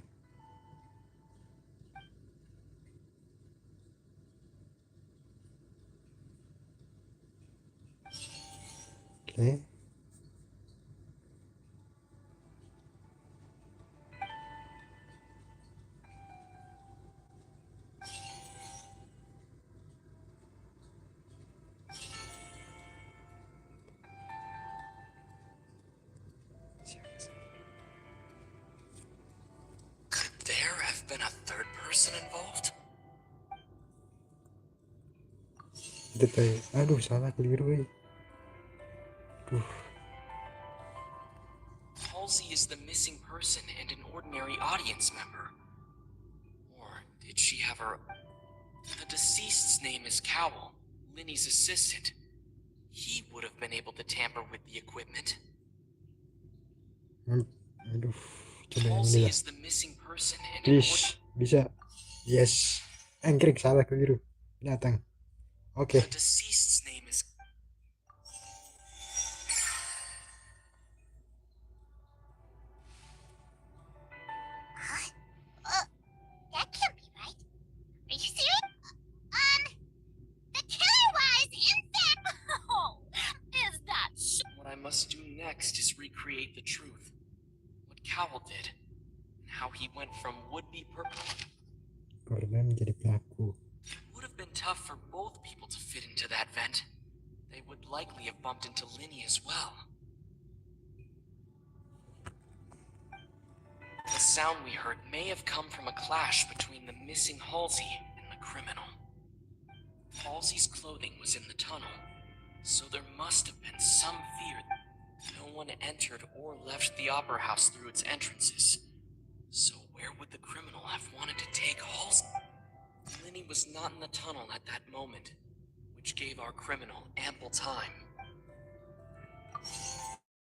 Oke. Could there have been a third person involved? Detail. Aduh, salah keliru. Halsey is the missing person and an ordinary audience member. Or did she have her... The deceased's name is Cowell, Linny's assistant. He would have been able to tamper with the equipment. Aduh, coba yang ini Halsey lah. is the missing person and an Please, bisa. Yes. Angkrik, salah keliru. Binatang. Oke. The deceased's name is... That can't be right. Are you serious? The killer was, in fact... Oh, is that What I must do next is recreate the truth. What Cowell did, and how he went from would-be Korban menjadi pelaku. It would have been tough for both people to fit into that vent. They would likely have bumped into Linny as well. The sound we heard may have come from a clash between the missing Halsey and the criminal. Halsey's clothing was in the tunnel, so there must have been some fear. No one entered or left the opera house through its entrances. So where would the criminal have wanted to take Halsey? Linny was not in the tunnel at that moment, which gave our criminal ample time.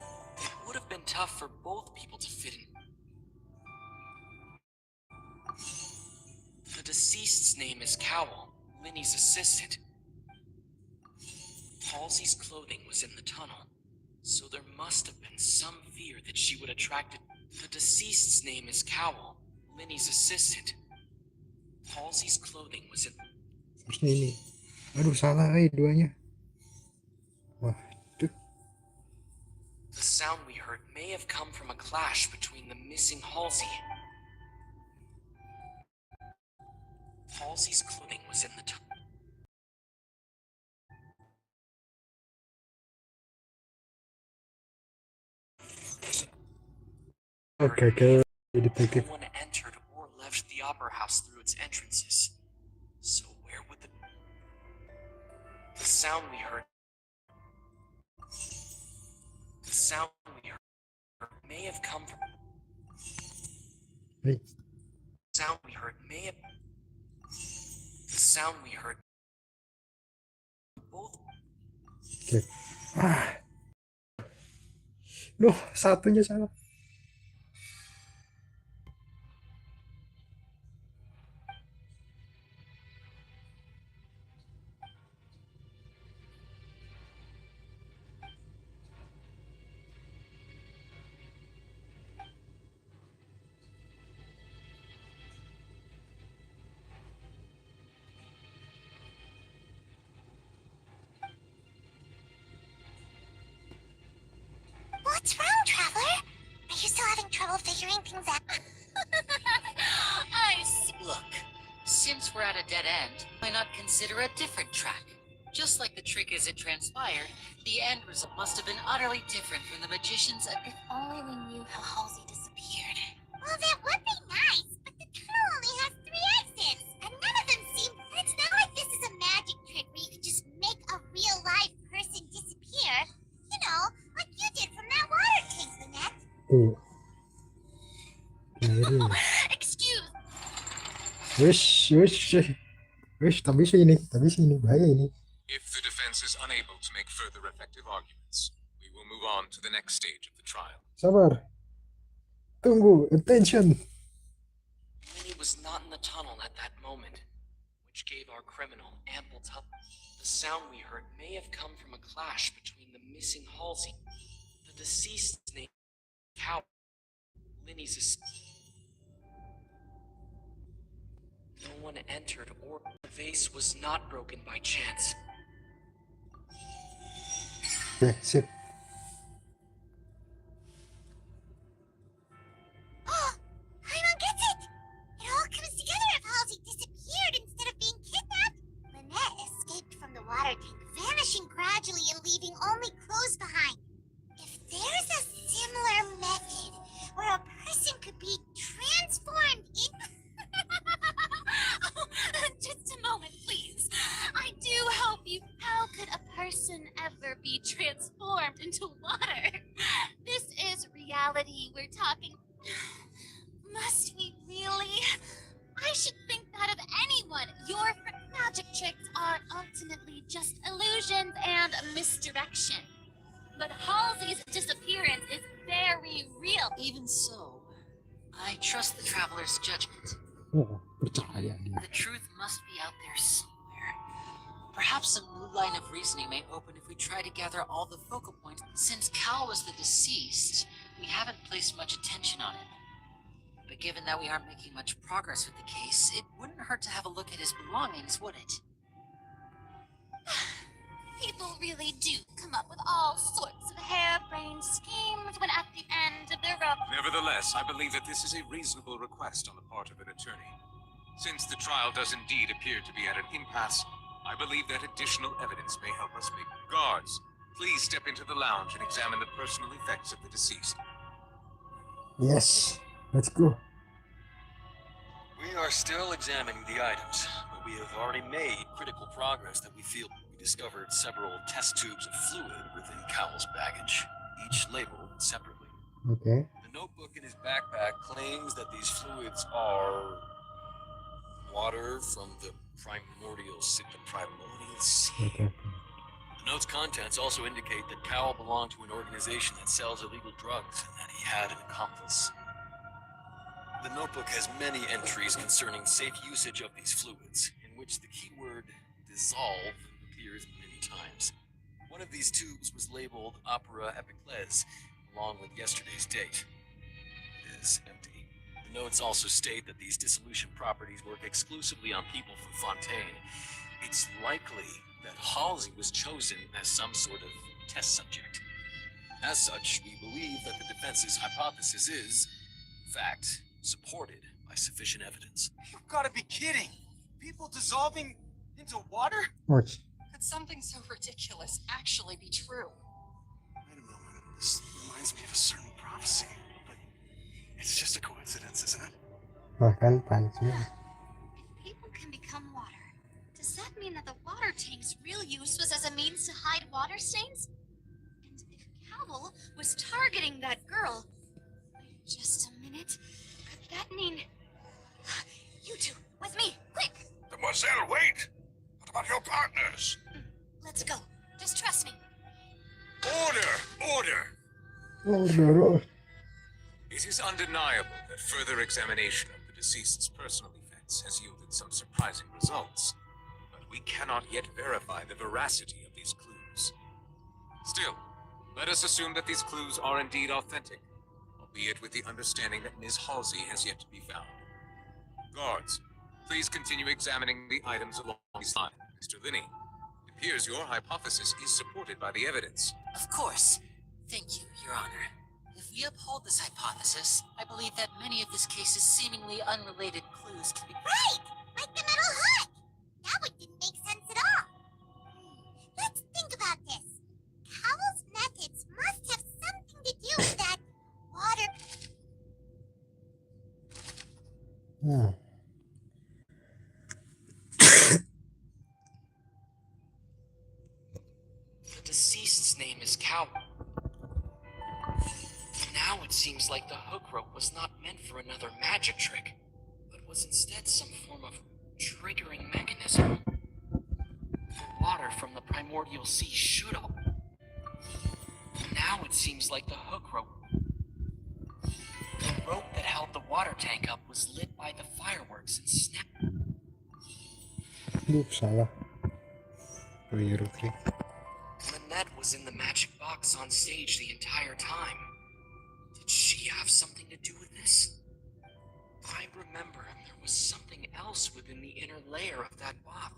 It would have been tough for both people to fit in. The deceased's name is Cowell, Linny's assistant. Halsey's clothing was in the tunnel, so there must have been some fear that she would attract it. The deceased's name is Cowell, Linny's assistant. Halsey's clothing was in... Harusnya ini. Aduh, salah duanya. Waduh. The sound we heard may have come from a clash between the missing Halsey. Halsey's clothing was in the tunnel. Oke, oke. Jadi detektif. No one entered or left the opera house through its entrances. So where would the sound we heard may have come from Hey. the sound we heard both Oke. Ah. Loh, satunya salah. What's wrong, Traveler? Are you still having trouble figuring things out? I see. Look, since we're at a dead end, why not consider a different track? Just like the trick as it transpired, the end result must have been utterly different from the magician's. If only we knew how Halsey disappeared. Well, that would be nice, but the tunnel only has 3 exits, and none of them seem. It's not like this is a magic trick where you can just make a real live person disappear. You know, like you did from that water tank, Lynette. Tuh. Jadi. Excuse. Wish, tapi sini, bahaya ini. If the defense is unable to make further effective arguments, we will move on to the next stage of the trial. Sabar. Tunggu, attention. Lenny was not in the tunnel at that moment, which gave our criminal ample time. The sound we heard may have come from a clash between the missing Halsey, the deceased's name, Cow, Lenny's. No one entered or the vase was not broken by chance. Oke, sip. Oh, Paimon gets it! It all comes together if Halsey disappeared instead of being kidnapped. Lynette escaped from the water tank, vanishing gradually and leaving only clothes behind. If there's a similar method where a person could be transformed in... Just a moment, please. I do help you. How could a person ever be transformed into water? This is reality we're talking. Must we really? I should think that of anyone. Your magic tricks are ultimately just illusions and misdirection. But Halsey's disappearance is very real. Even so, I trust the traveler's judgment. Oh, percaya dia. The truth must be out there somewhere. Perhaps a new line of reasoning may open if we try to gather all the focal points. Since Cal was the deceased, we haven't placed much attention on him. But given that we aren't making much progress with the case, it wouldn't hurt to have a look at his belongings, would it? People really do come up with all sorts of harebrained schemes when at the end of their rope. Nevertheless, I believe that this is a reasonable request on the part of an attorney. Since the trial does indeed appear to be at an impasse, I believe that additional evidence may help us make. Guards, please step into the lounge and examine the personal effects of the deceased. Yes, let's go. We are still examining the items, but we have already made critical progress that we feel. We discovered several test tubes of fluid within Cowell's baggage, each labeled separately. Okay. The notebook in his backpack claims that these fluids are water from the primordial sea. Okay. The note's contents also indicate that Cowell belonged to an organization that sells illegal drugs and that he had an accomplice. The notebook has many entries concerning safe usage of these fluids, in which the keyword dissolve appears many times. One of these tubes was labeled Opera Epiclese, along with yesterday's date. It is empty. The notes also state that these dissolution properties work exclusively on people from Fontaine. It's likely that Halsey was chosen as some sort of test subject. As such, we believe that the defense's hypothesis is, in fact, supported by sufficient evidence. You've got to be kidding! People dissolving into water? Watch. Could something so ridiculous actually be true? Wait a moment. This reminds me of a certain prophecy. But Wah kan panik semua. If people can become water, does that mean that the water tank's real use was as a means to hide water stains? And if Cowell was targeting that girl, just a minute, could that mean... You two, with me, quick! Mademoiselle, wait! What about your partners? Let's go. Just trust me. Order! Order! Oh, It is undeniable that further examination of the deceased's personal effects has yielded some surprising results, but we cannot yet verify the veracity of these clues. Still, let us assume that these clues are indeed authentic, albeit with the understanding that Ms. Halsey has yet to be found. Guards, please continue examining the items along these lines. Mr. Linney, it appears your hypothesis is supported by the evidence. Of course. Thank you, Your Honor. If we uphold this hypothesis, I believe that many of this case's seemingly unrelated clues can be... Right! Like the metal hook! That one didn't make sense at all. Let's think about this. Cowell's methods must have something to do with that water... The deceased's name is Cowell. Now it seems like the hook rope was not meant for another magic trick, but was instead some form of triggering mechanism. The water from the primordial sea should all... Now it seems like the hook rope... The rope that held the water tank up was lit by the fireworks and snapped. Salah. Keliru klik. Lynette was in the magic box on stage the entire time. Did she have something to do with this? I remember there was something else within the inner layer of that box.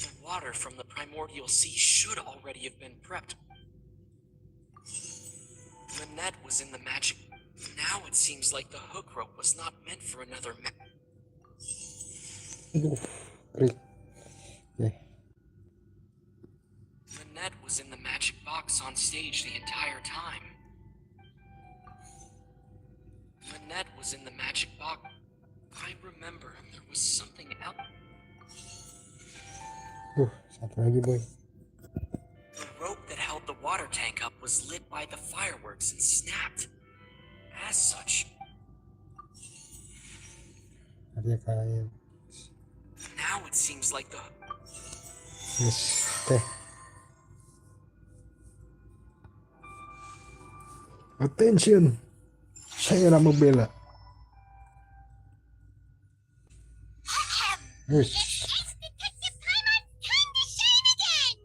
The water from the primordial sea should already have been prepped. Lynette was in the magic... Now it seems like the hook rope was not meant for another Klik. Oke. Lynette was in the magic box on stage the entire time. Lynette was in the magic box. I remember there was something else. Satu lagi boy. The rope that held the water tank up was lit by the fireworks and snapped. As such, Ada kayak. now it seems like the... Yes. Oke. Attention. Saya nama Bella. Yes. It's Detective Paimon's time to shine again!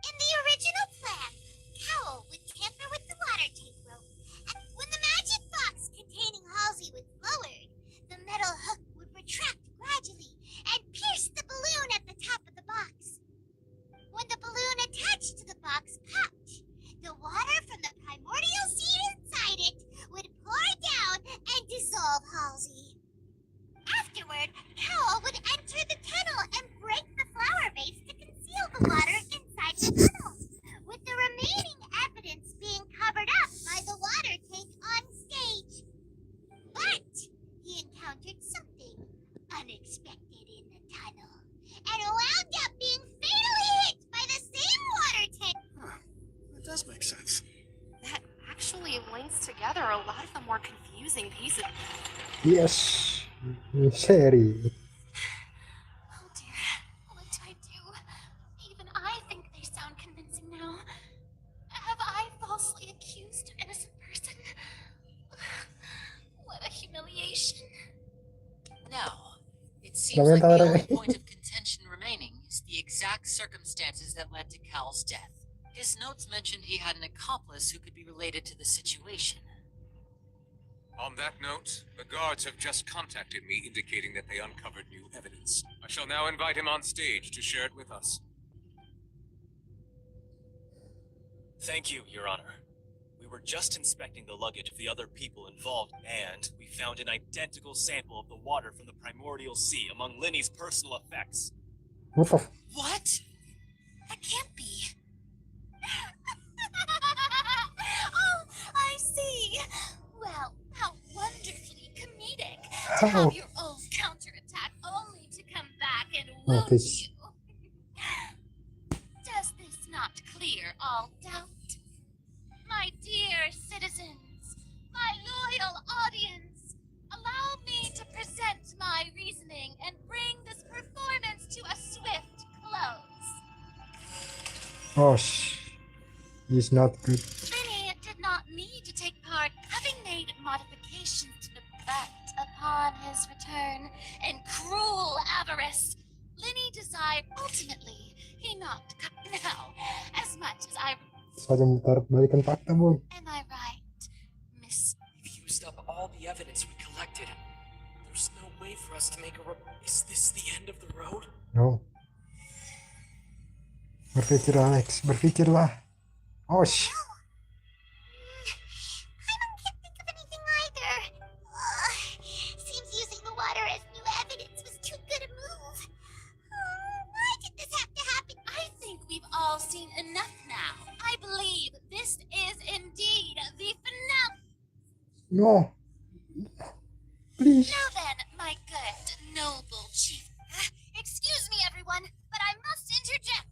In the original plan, Cowell would tamper with the water tank rope, and when the magic box containing Halsey was lowered, the metal hook would retract gradually and pierce the balloon at the top of the box. When the balloon attached to the box popped, the water from the primordial sea inside it would pour down and dissolve Halsey. Afterward, Cowell would enter the tunnel and break the flower vase to conceal the water inside the tunnel, with the remaining evidence being covered up by the water tank on stage. But he encountered something unexpected in the tunnel, and wound up being fatally hit by the same water tank. That does make sense. That actually links together a lot of the more confusing pieces. Yes. Seri. Oh dear, what do I do? Even I think they sound convincing now. Have I falsely accused an innocent person? What a humiliation. Now, it seems like the Komentar. only point of contention remaining is the exact circumstances that led to Cal's death. His notes mentioned he had an accomplice who could be related to the situation. On that note, the guards have just contacted me indicating that they uncovered new evidence. I shall now invite him on stage to share it with us. Thank you, Your Honor. We were just inspecting the luggage of the other people involved, and we found an identical sample of the water from the primordial sea among Linny's personal effects. What the What? That can't be. Oh, I see. Well, how wonderfully comedic. to How? have your old counterattack only to come back and Oh, wound this. you. Does this not clear all doubt? My dear citizens, my loyal audience, allow me to present my reasoning and bring this performance to a swift close. Oh, he's not good. Vinny did not need to take part, having made modifications to the fact upon his return in cruel avarice. Linny desired ultimately he not now, as much as I Saja mutar balikan fakta, boy. am I right, Miss? We've used up all the evidence we collected. There's no way for us to make a Is this the end of the road? No. Berpikir, Alex. Berpikirlah. Oh, I can't think of anything either. Seems using the water as new evidence was too good a move. Why did this have to happen? I think we've all seen enough now. I believe this is indeed the finale. no. Please. Now then, my good, noble chief. Excuse me, everyone, but I must interject.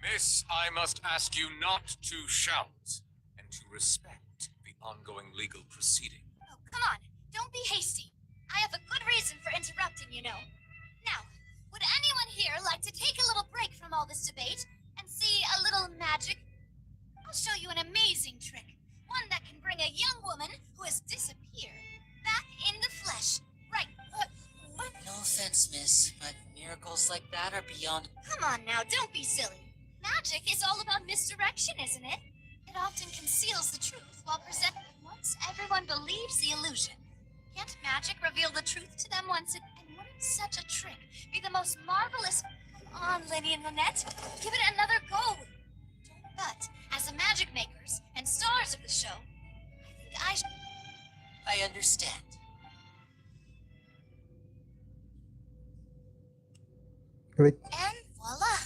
Miss, I must ask you not to shout and to respect the ongoing legal proceeding. Oh, come on. Don't be hasty. I have a good reason for interrupting, you know. Now, would anyone here like to take a little break from all this debate and see a little magic? I'll show you an amazing trick. One that can bring a young woman who has disappeared back in the flesh. Right. What? No offense, miss, but miracles like that are beyond. Come on now, don't be silly. Magic is all about misdirection, isn't it? It often conceals the truth while presenting once everyone believes the illusion. Can't magic reveal the truth to them once it... And wouldn't such a trick be the most marvelous... Come on, Lady and Lynette. Give it another go. But, as the magic makers and stars of the show, I think I should... I understand. Klik. And voila.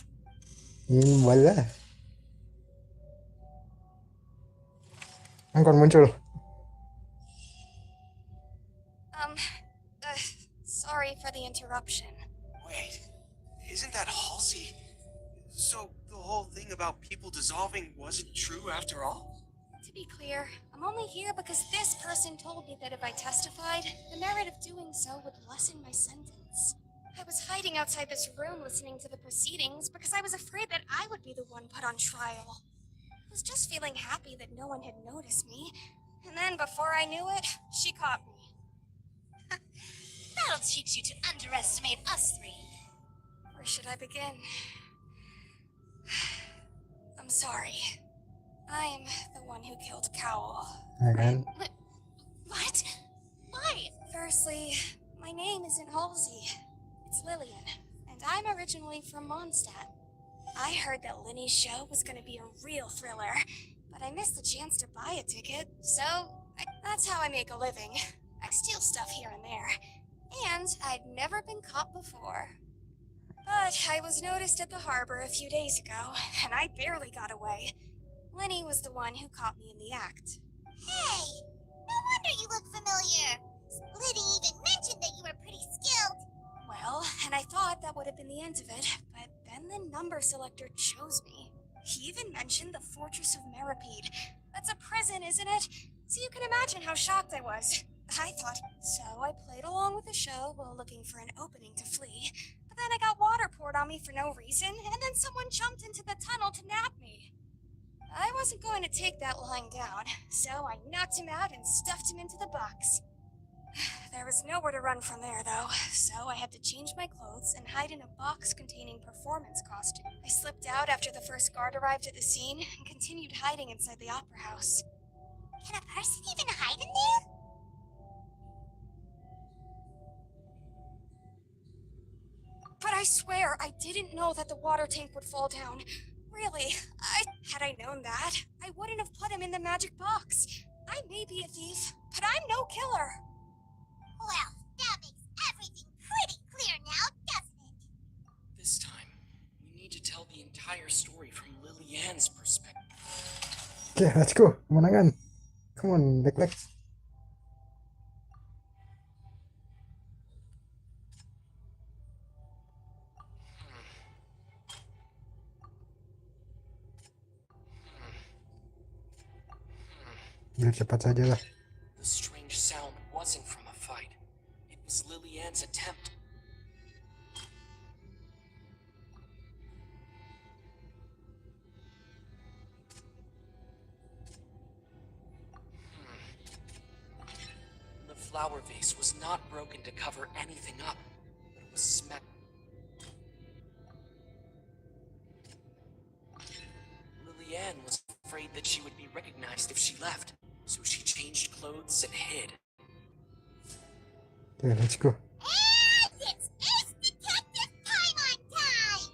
Wala. Angkon muncul. Sorry for the interruption. Wait, isn't that Halsey? So the whole thing about people dissolving wasn't true after all? To be clear, I'm only here because this person told me that if I testified, the merit of doing so would lessen my sentence. I was hiding outside this room listening to the proceedings because I was afraid that I would be the one put on trial. I was just feeling happy that no one had noticed me, and then before I knew it, she caught me. That'll teach you to underestimate us three. Where should I begin? I'm sorry. I'm the one who killed Cowell. Ya kan? What? Why? Firstly, my name isn't Halsey. It's Lillian, and I'm originally from Mondstadt. I heard that Linny's show was going to be a real thriller, but I missed the chance to buy a ticket, so that's how I make a living. I steal stuff here and there, and I'd never been caught before. But I was noticed at the harbor a few days ago, and I barely got away. Linny was the one who caught me in the act. Hey, no wonder you look familiar. Liddy even mentioned that you were pretty skilled. Well, and I thought that would have been the end of it, but then the number selector chose me. He even mentioned the Fortress of Meripede. That's a prison, isn't it? So you can imagine how shocked I was. I thought, so I played along with the show while looking for an opening to flee. But then I got water poured on me for no reason, and then someone jumped into the tunnel to nab me. I wasn't going to take that lying down, so I knocked him out and stuffed him into the box. There was nowhere to run from there, though, so I had to change my clothes and hide in a box containing performance costume. I slipped out after the first guard arrived at the scene and continued hiding inside the opera house. Can a person even hide in there? But I swear, I didn't know that the water tank would fall down. Really, had I known that, I wouldn't have put him in the magic box. I may be a thief, but I'm no killer. Well, that makes everything pretty clear now, doesn't it? This time, we need to tell the entire story from Lillian's perspective. Okay, let's go. Kemenangan. Come on, back. Biar cepat saja lah. The strange sound wasn't from a fight. It was Lillian's attempt. The flower vase was not broken to cover anything up, but it was smacked. Lillian was afraid that she would be recognized if she left, so she changed clothes and hid. Okay, let's go. And it's Ace Detective time on time!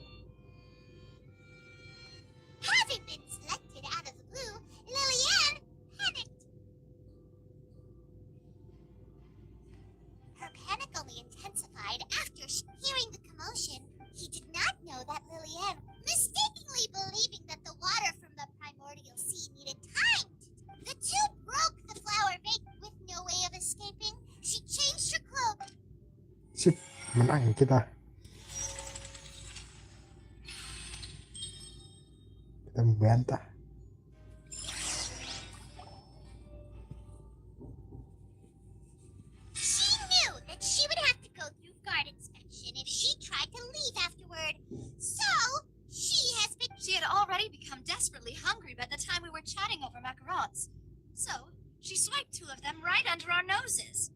Having been selected out of the blue, Lillian panicked. Her panic only intensified after hearing the commotion. He did not know that Lillian, mistakenly believing that the water from the primordial sea needed time. The two broke the flower vase with no way of escaping. She changed her clothes. Sip, menang kita. Kita membantah. She knew that she would have to go through guard inspection if she tried to leave afterward. So, She had already become desperately hungry by the time we were chatting over macarons. So, she swiped 2 of them right under our noses.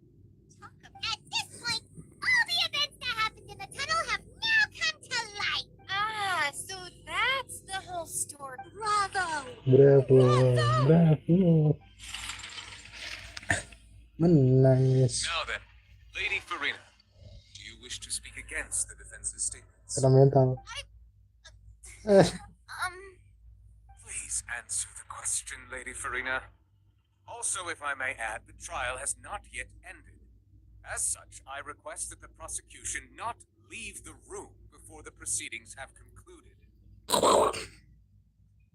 talk about at this point, all the events that happened in the tunnel have now come to light. Ah, so that's the whole story. Bravo! Bravo. Menangis. Now then, Lady Farina, do you wish to speak against the defense's statements? Kena mental. Please answer the question, Lady Farina. Also, if I may add, the trial has not yet ended. As such, I request that the prosecution not leave the room before the proceedings have concluded.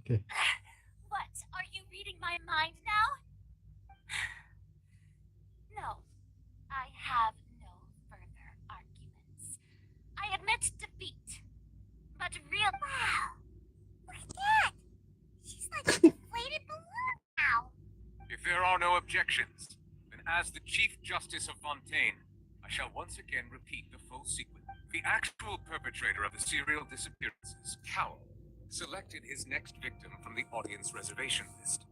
Okay. What? Are you reading my mind now? No. I have no further arguments. I admit defeat. But real. Wow! Look at that! She's like a deflated balloon now. If there are no objections, then as the Chief Justice of Fontaine, I shall once again repeat the full sequence. The actual perpetrator of the serial disappearances, Cowell, selected his next victim from the audience reservation list.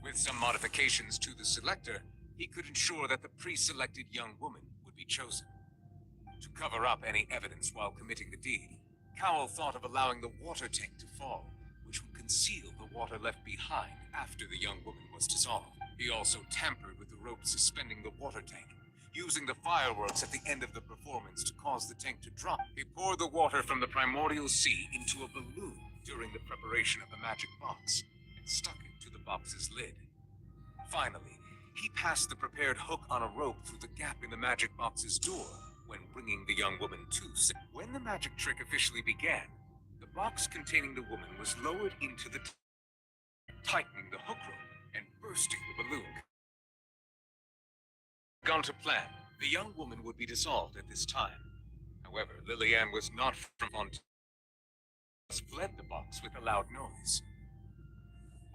With some modifications to the selector, he could ensure that the pre-selected young woman would be chosen. To cover up any evidence while committing the deed, Cowell thought of allowing the water tank to fall, which would conceal the water left behind after the young woman was dissolved. He also tampered with the rope suspending the water tank, using the fireworks at the end of the performance to cause the tank to drop. He poured the water from the primordial sea into a balloon during the preparation of the magic box, and stuck it to the box's lid. Finally, he passed the prepared hook on a rope through the gap in the magic box's door when bringing the young woman to. When the magic trick officially began, the box containing the woman was lowered into the tightening the hook rope and bursting the balloon. Gone to plan, the young woman would be dissolved at this time. However, Lillian was not from Fontaine. Fled the box with a loud noise.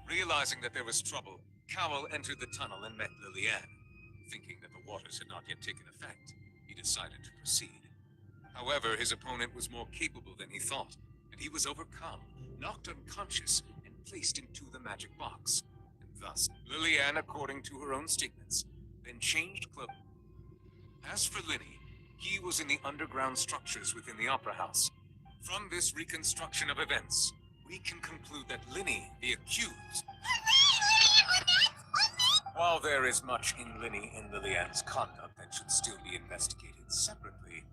Realizing that there was trouble, Cowell entered the tunnel and met Lillian. Thinking that the waters had not yet taken effect, he decided to proceed. However, his opponent was more capable than he thought, and he was overcome, knocked unconscious, and placed into the magic box. And thus, Lillian, according to her own statements, then changed clothes. As for Linny, he was in the underground structures within the Opera House. From this reconstruction of events, we can conclude that Linny, the accused, while there is much in Linny and Lillian's conduct that should still be investigated separately,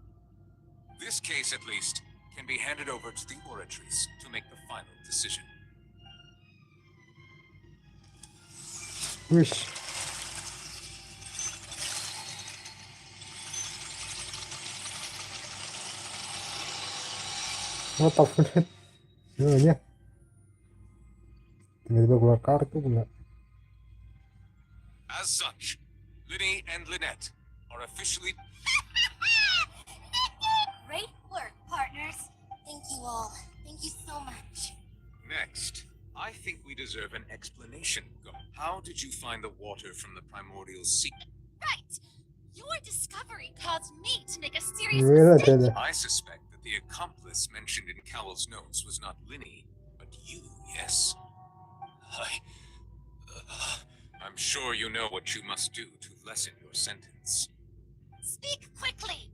this case, at least, can be handed over to the Oratrice to make the final decision. Wish. What the fuck? Sebenarnya tiba-tiba keluar kartu pula. As such, Linny and Lynette are officially... Great work, partners. Thank you all. Thank you so much. Next, I think we deserve an explanation. How did you find the water from the primordial sea? Right! Your discovery caused me to make a serious Gila mistake. ada. I suspect that the accomplice mentioned in Cowell's notes was not Linny, but you, yes? I'm sure you know what you must do to lessen your sentence. Speak quickly!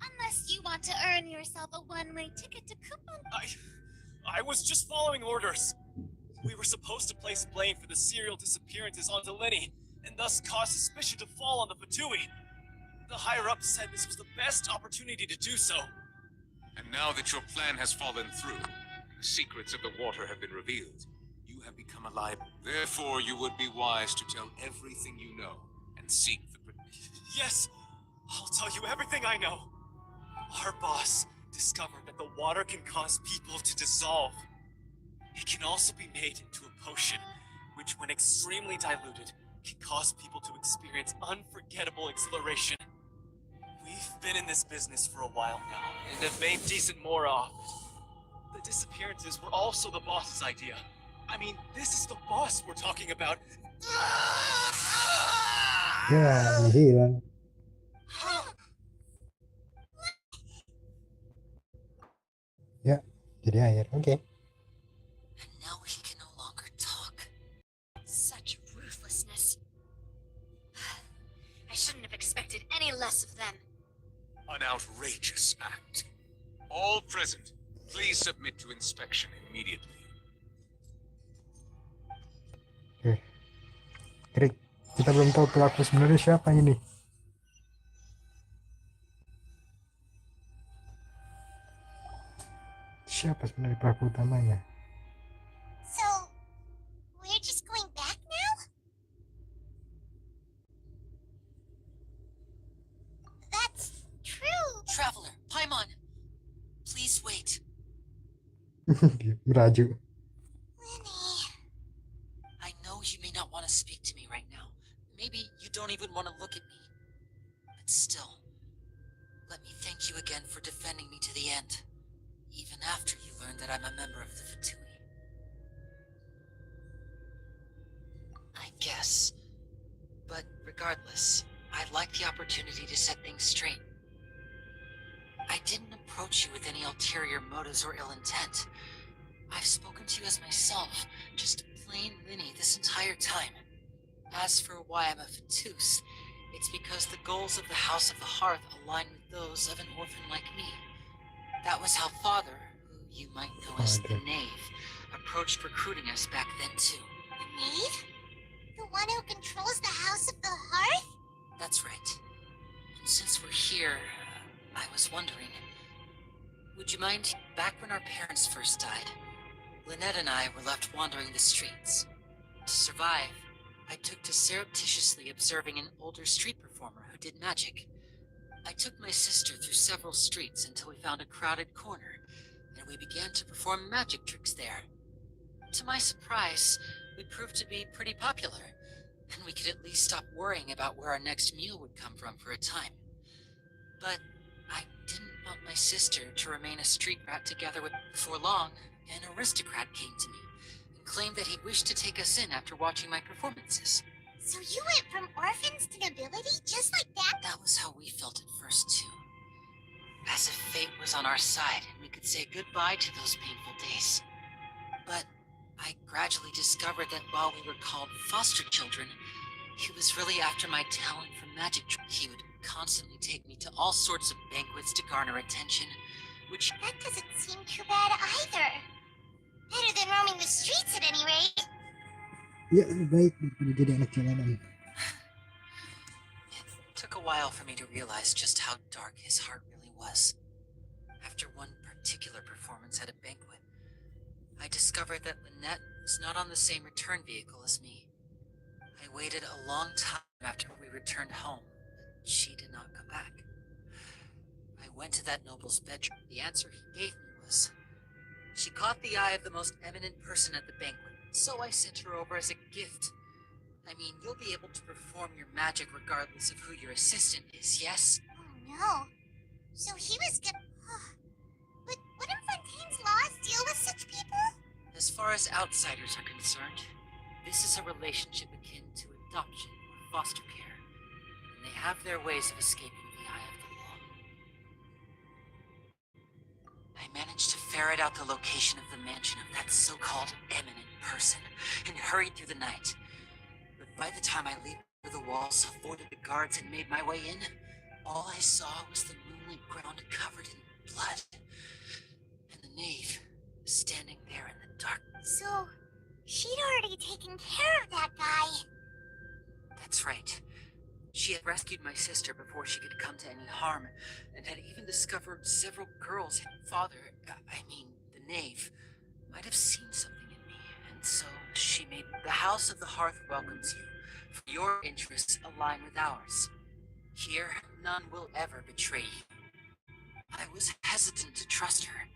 Unless you want to earn yourself a one-way ticket to Coupon. I was just following orders. We were supposed to place blame for the serial disappearances onto Lenny, and thus cause suspicion to fall on the Fatui. The higher-ups said this was the best opportunity to do so. And now that your plan has fallen through, and the secrets of the water have been revealed, you have become alive. Therefore, you would be wise to tell everything you know and seek the... Yes, I'll tell you everything I know. Our boss discovered that the water can cause people to dissolve. It can also be made into a potion, which when extremely diluted, can cause people to experience unforgettable exhilaration. We've been in this business for a while now, and have made decent more off. The disappearances were also the boss's idea. I mean, this is the boss we're talking about. Ya, hilang. Ya, jadi air. Oke. And now he can no longer talk. Such ruthlessness. I shouldn't have expected any less of them. An outrageous act. All present, please submit to inspection immediately. Oke. Rick, kita belum tahu pelaku sebenarnya siapa ini. Siapa sebenarnya pelaku utamanya? So, we're just going back now? That's true. Traveler, Paimon, please wait. Meraju. Lenny. I know you may not want to speak to me right now. Maybe you don't even want to look at me. But still, let me thank you again for defending me to the end, even after you learned that I'm a member of the Fatui. I guess. But regardless, I'd like the opportunity to set things straight. I didn't approach you with any ulterior motives or ill intent. I've spoken to you as myself, just plain Linny this entire time. As for why I'm a Fatus, it's because the goals of the House of the Hearth align with those of an orphan like me. That was how Father, who you might know as the Knave, approached recruiting us back then too. The Knave? The one who controls the House of the Hearth? That's right. And since we're here, I was wondering, would you mind, back when our parents first died, Lynette and I were left wandering the streets. To survive, I took to surreptitiously observing an older street performer who did magic. I took my sister through several streets until we found a crowded corner, and we began to perform magic tricks there. To my surprise, we proved to be pretty popular, and we could at least stop worrying about where our next meal would come from for a time. But I didn't want my sister to remain a street rat together with... Before long, an aristocrat came to me and claimed that he wished to take us in after watching my performances. So you went from orphans to nobility just like that? That was how we felt at first, too. As if fate was on our side and we could say goodbye to those painful days. But I gradually discovered that while we were called foster children, he was really after my talent for magic. He would constantly take me to all sorts of banquets to garner attention, which... That doesn't seem too bad either. Better than roaming the streets at any rate. Ya, baik daripada jadi anak jalanan. It took a while for me to realize just how dark his heart really was. After one particular performance at a banquet, I discovered that Lynette was not on the same return vehicle as me. I waited a long time after we returned home, but she did not come back. I went to that noble's bedroom. The answer he gave me was, she caught the eye of the most eminent person at the banquet, so I sent her over as a gift. I mean, you'll be able to perform your magic regardless of who your assistant is, yes? Oh no. So he was good. But wouldn't Fontaine's laws deal with such people? As As far as outsiders are concerned, this is a relationship akin to adoption or foster care, and they have their ways of escaping the eye of the law. I managed to ferret out the location of the mansion of that so-called eminent person and hurried through the night. But by the time I leaped over the walls, avoided the guards, and made my way in, all I saw was the moonlit ground covered in blood, and the knave standing there in the dark. So, she'd already taken care of that guy. That's right. She had rescued my sister before she could come to any harm, and had even discovered several girls. Father, the knave, might have seen something in me, and so she made the House of the Hearth welcomes you, for your interests align with ours. Here, none will ever betray you. I was hesitant to trust her.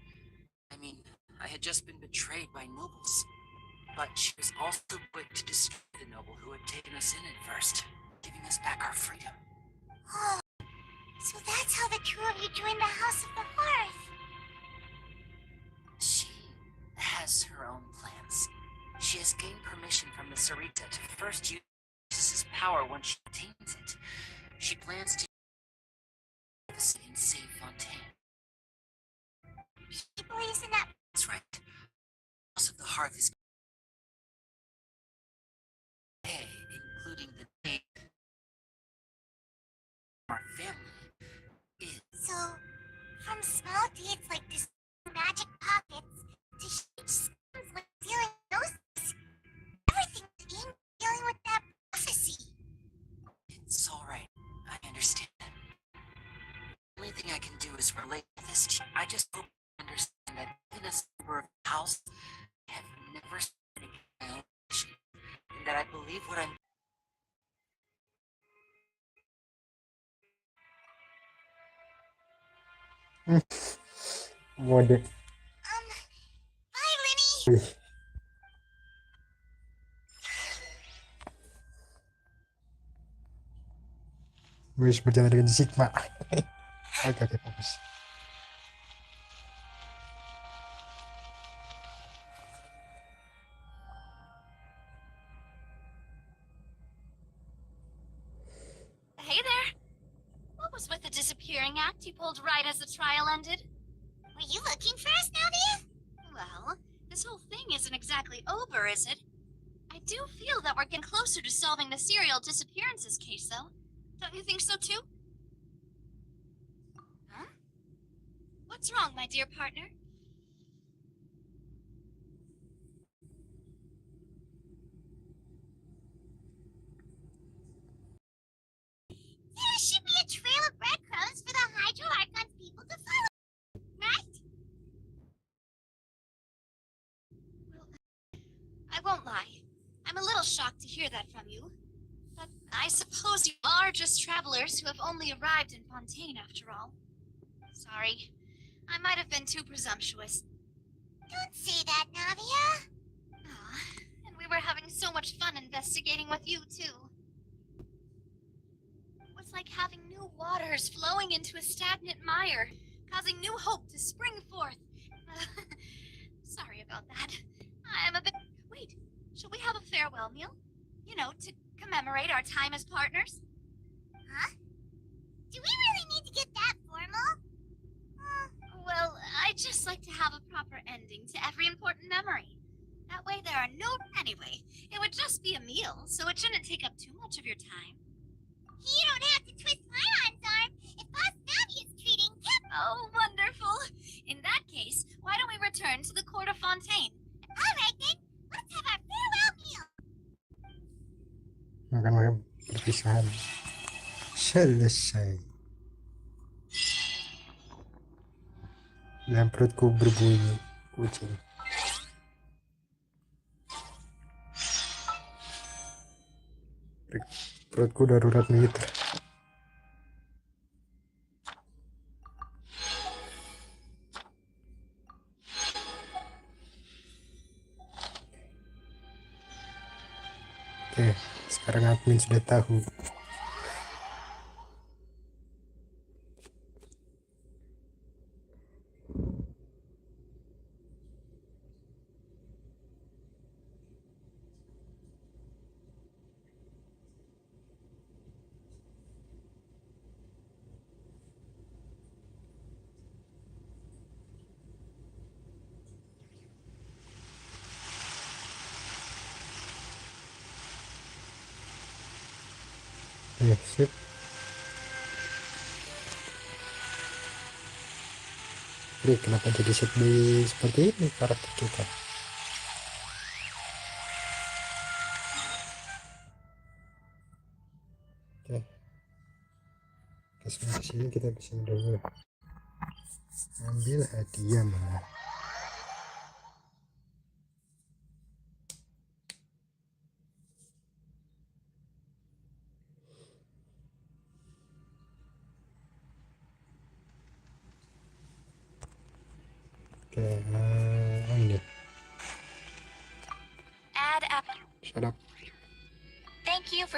I had just been betrayed by nobles. But she was also quick to destroy the noble who had taken us in at first, giving us back our freedom. Oh, so that's how the two of you joined the House of the Hearth. She has her own plans. She has gained permission from the Sarita to first use his power once she obtains it. She plans to use it and save Fontaine. She believes in that. That's right. The House of the Hearth is including the name our family is. So, from small deeds like this magic pockets to huge schemes like stealing ghosts, everything being dealing with that prophecy. It's alright. I understand. The only thing I can do is relate this to you. I just hope you understand that even as a member of the house, I have never studied my own vision, and that I believe what I'm. Mode. Bye, Linny. Wis berjalan dengan Sigma. Oke, fokus. Hey there. What was with the disappearing act you pulled right as the trial ended? Were you looking for us, Navia? Well, this whole thing isn't exactly over, is it? I do feel that we're getting closer to solving the serial disappearances case, though. Don't you think so, too? Huh? What's wrong, my dear partner? There should be a trail of breadcrumbs for the Hydro Archon's people to follow, right? Well, I won't lie. I'm a little shocked to hear that from you. But I suppose you are just travelers who have only arrived in Fontaine, after all. Sorry. I might have been too presumptuous. Don't say that, Navia. Aw, and we were having so much fun investigating with you, too. It was like having new waters flowing into a stagnant mire, causing new hope to spring forth. Sorry about that. I'm a bit... Wait, should we have a farewell meal? You know, to commemorate our time as partners? Huh? Do we really need to get that formal? Well, I'd just like to have a proper ending to every important memory. That way there are no... Anyway, it would just be a meal, so it shouldn't take up too much of your time. You don't have to twist Lion's arm if Boss Navi is treating Cap. Oh, wonderful. In that case, why don't we return to the court of Fontaine? Alright then, let's have our farewell meal. Makan perpisahan. Selesai. Dan perutku berbunyi kucing. Perutku darurat militer. Oke, sekarang admin sudah tahu. Sip. Kenapa jadi sedih seperti ini karakter kita? Oke, kesini kita kesini dulu, ambil hadiah malah. Oke, ini Add app. shut up. Thank you for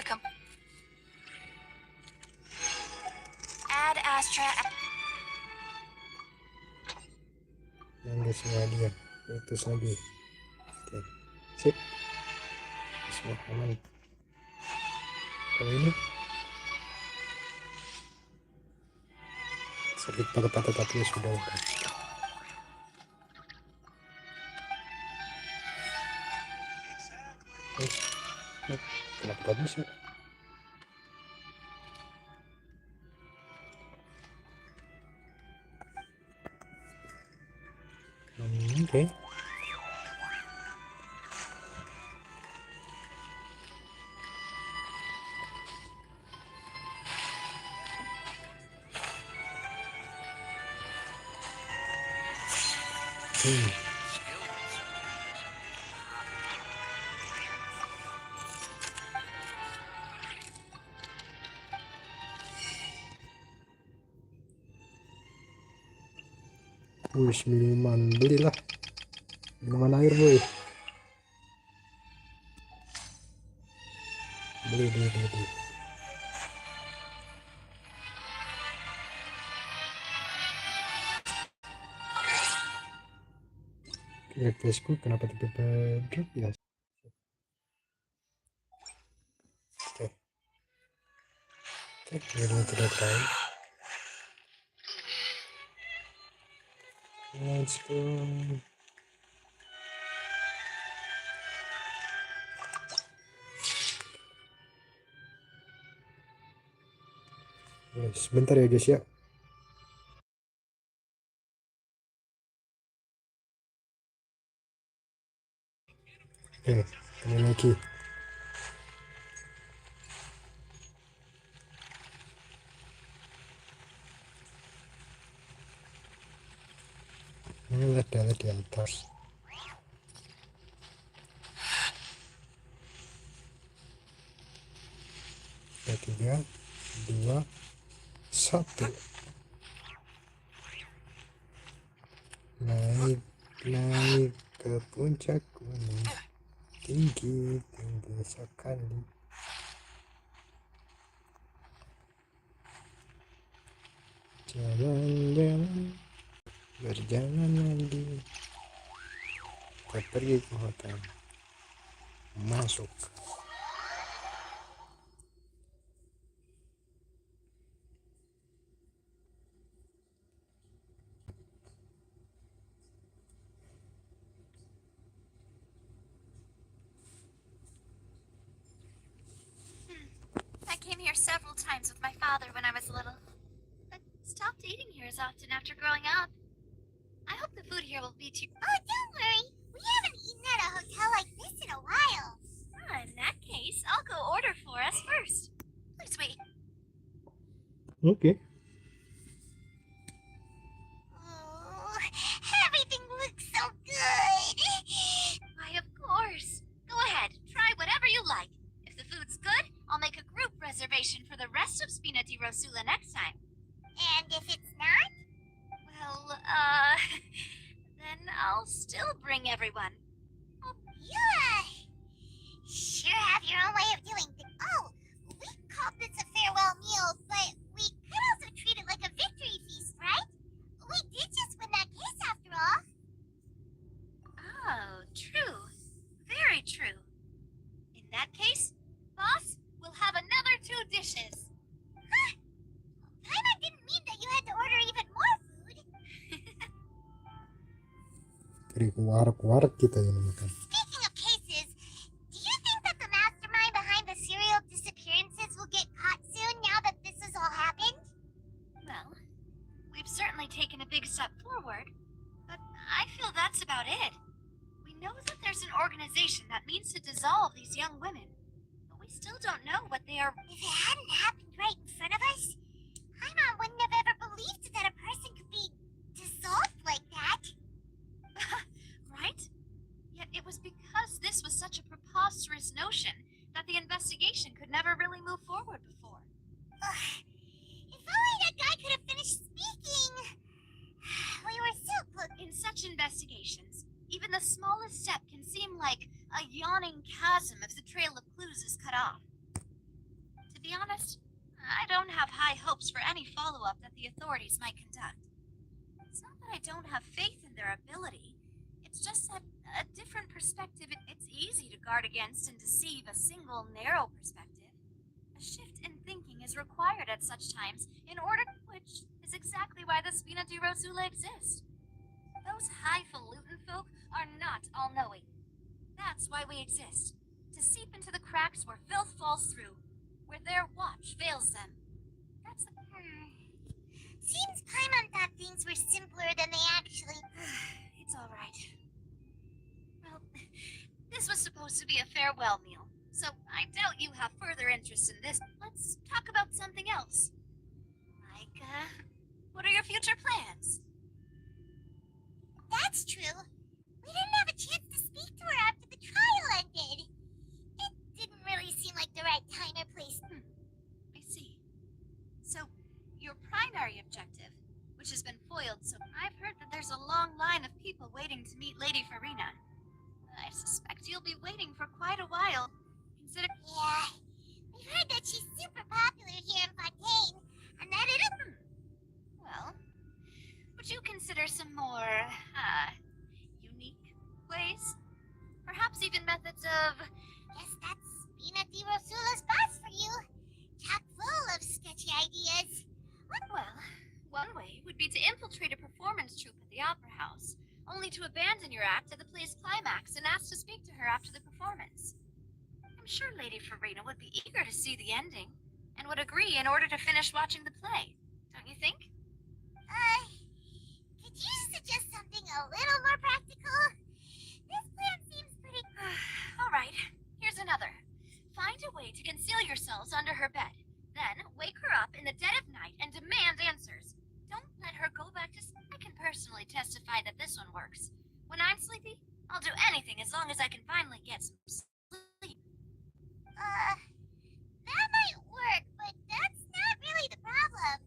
Add Astra. Ambil semua hadiah, putus lagi. Oke, sip, semua aman. Kalau ini sakit patah-patah tapi ya sudah. Kenapa bisa? Oke. Wih, minuman, belilah minuman air boy, beli. Facebookku kenapa tiba-tiba drop ya? Oke, ini tidak tahu. Let's go. Sebentar ya guys ya. Oke, kembali lagi. Ini ada di atas. 3, 2, 1. Naik ke puncak gunung, tinggi sekali. Jalan-jalan, berjalan lagi. Kita pergi ke hotel. Masuk. I came here several times with my father when I was little, but stopped eating here as often after growing up. I hope the food here will be too. Oh, don't worry. We haven't eaten at a hotel like this in a while. In that case, I'll go order for us first. Please wait. Okay. Oh, everything looks so good. Why, of course. Go ahead, try whatever you like. If the food's good, I'll make a group reservation for the rest of Spina di Rosula next time. And if it's not? Well, then I'll still bring everyone. Yeah. Sure have your own way of doing things. Oh, we called this a farewell meal, but we could also treat it like a victory feast, right? We did just win that case after all. Oh, true. Very true. In that case, boss, we'll have another 2 dishes. Huh? Paimon didn't mean that you had to order even more food. Dari warak kita ini makan. Speaking of cases, do you think that the mastermind behind the serial disappearances will get caught soon? young women. But we still don't know what they are. If it hadn't happened right in front of us, Paimon wouldn't have ever believed that a person could be dissolved like that. Right? Yet it was because this was such a preposterous notion that the investigation could never really move forward before. Ugh. If only that guy could have finished speaking. We were so close. In such investigations, even the smallest step can seem like a yawning chasm if the trail of clues is cut off. To be honest, I don't have high hopes for any follow-up that the authorities might conduct. It's not that I don't have faith in their ability. It's just that a different perspective, it's easy to guard against and deceive a single narrow perspective. A shift in thinking is required at such times in order, which is exactly why the Spina di Rosula exist. Those highfalutin folk are not all-knowing. That's why we exist. To seep into the cracks where filth falls through, where their watch fails them. That's the... Seems Paimon thought things were simpler than they actually... It's all right. Well, this was supposed to be a farewell meal, so I doubt you have further interest in this. Let's talk about something else. Like, what are your future plans? That's true. We didn't have a chance to speak to her after the trial ended. It didn't really seem like the right time or place. I see. So, your primary objective, which has been foiled, so I've heard that there's a long line of people waiting to meet Lady Farina. I suspect you'll be waiting for quite a while, consider... Yeah, we've heard that she's super popular here in Fontaine, and that it'll... Well, would you consider some more, unique ways? Perhaps even methods of... Guess that's Spina di Rosula's boss for you. Chock full of sketchy ideas. Well, one way would be to infiltrate a performance troupe at the Opera House, only to abandon your act at the play's climax and ask to speak to her after the performance. I'm sure Lady Farina would be eager to see the ending, and would agree in order to finish watching the play. Don't you think? Could you suggest something a little more practical? This plan seems pretty... All right, here's another. Find a way to conceal yourselves under her bed. Then wake her up in the dead of night and demand answers. Don't let her go back to sleep. I can personally testify that this one works. When I'm sleepy, I'll do anything as long as I can finally get some sleep. That might work, but that's not really the problem.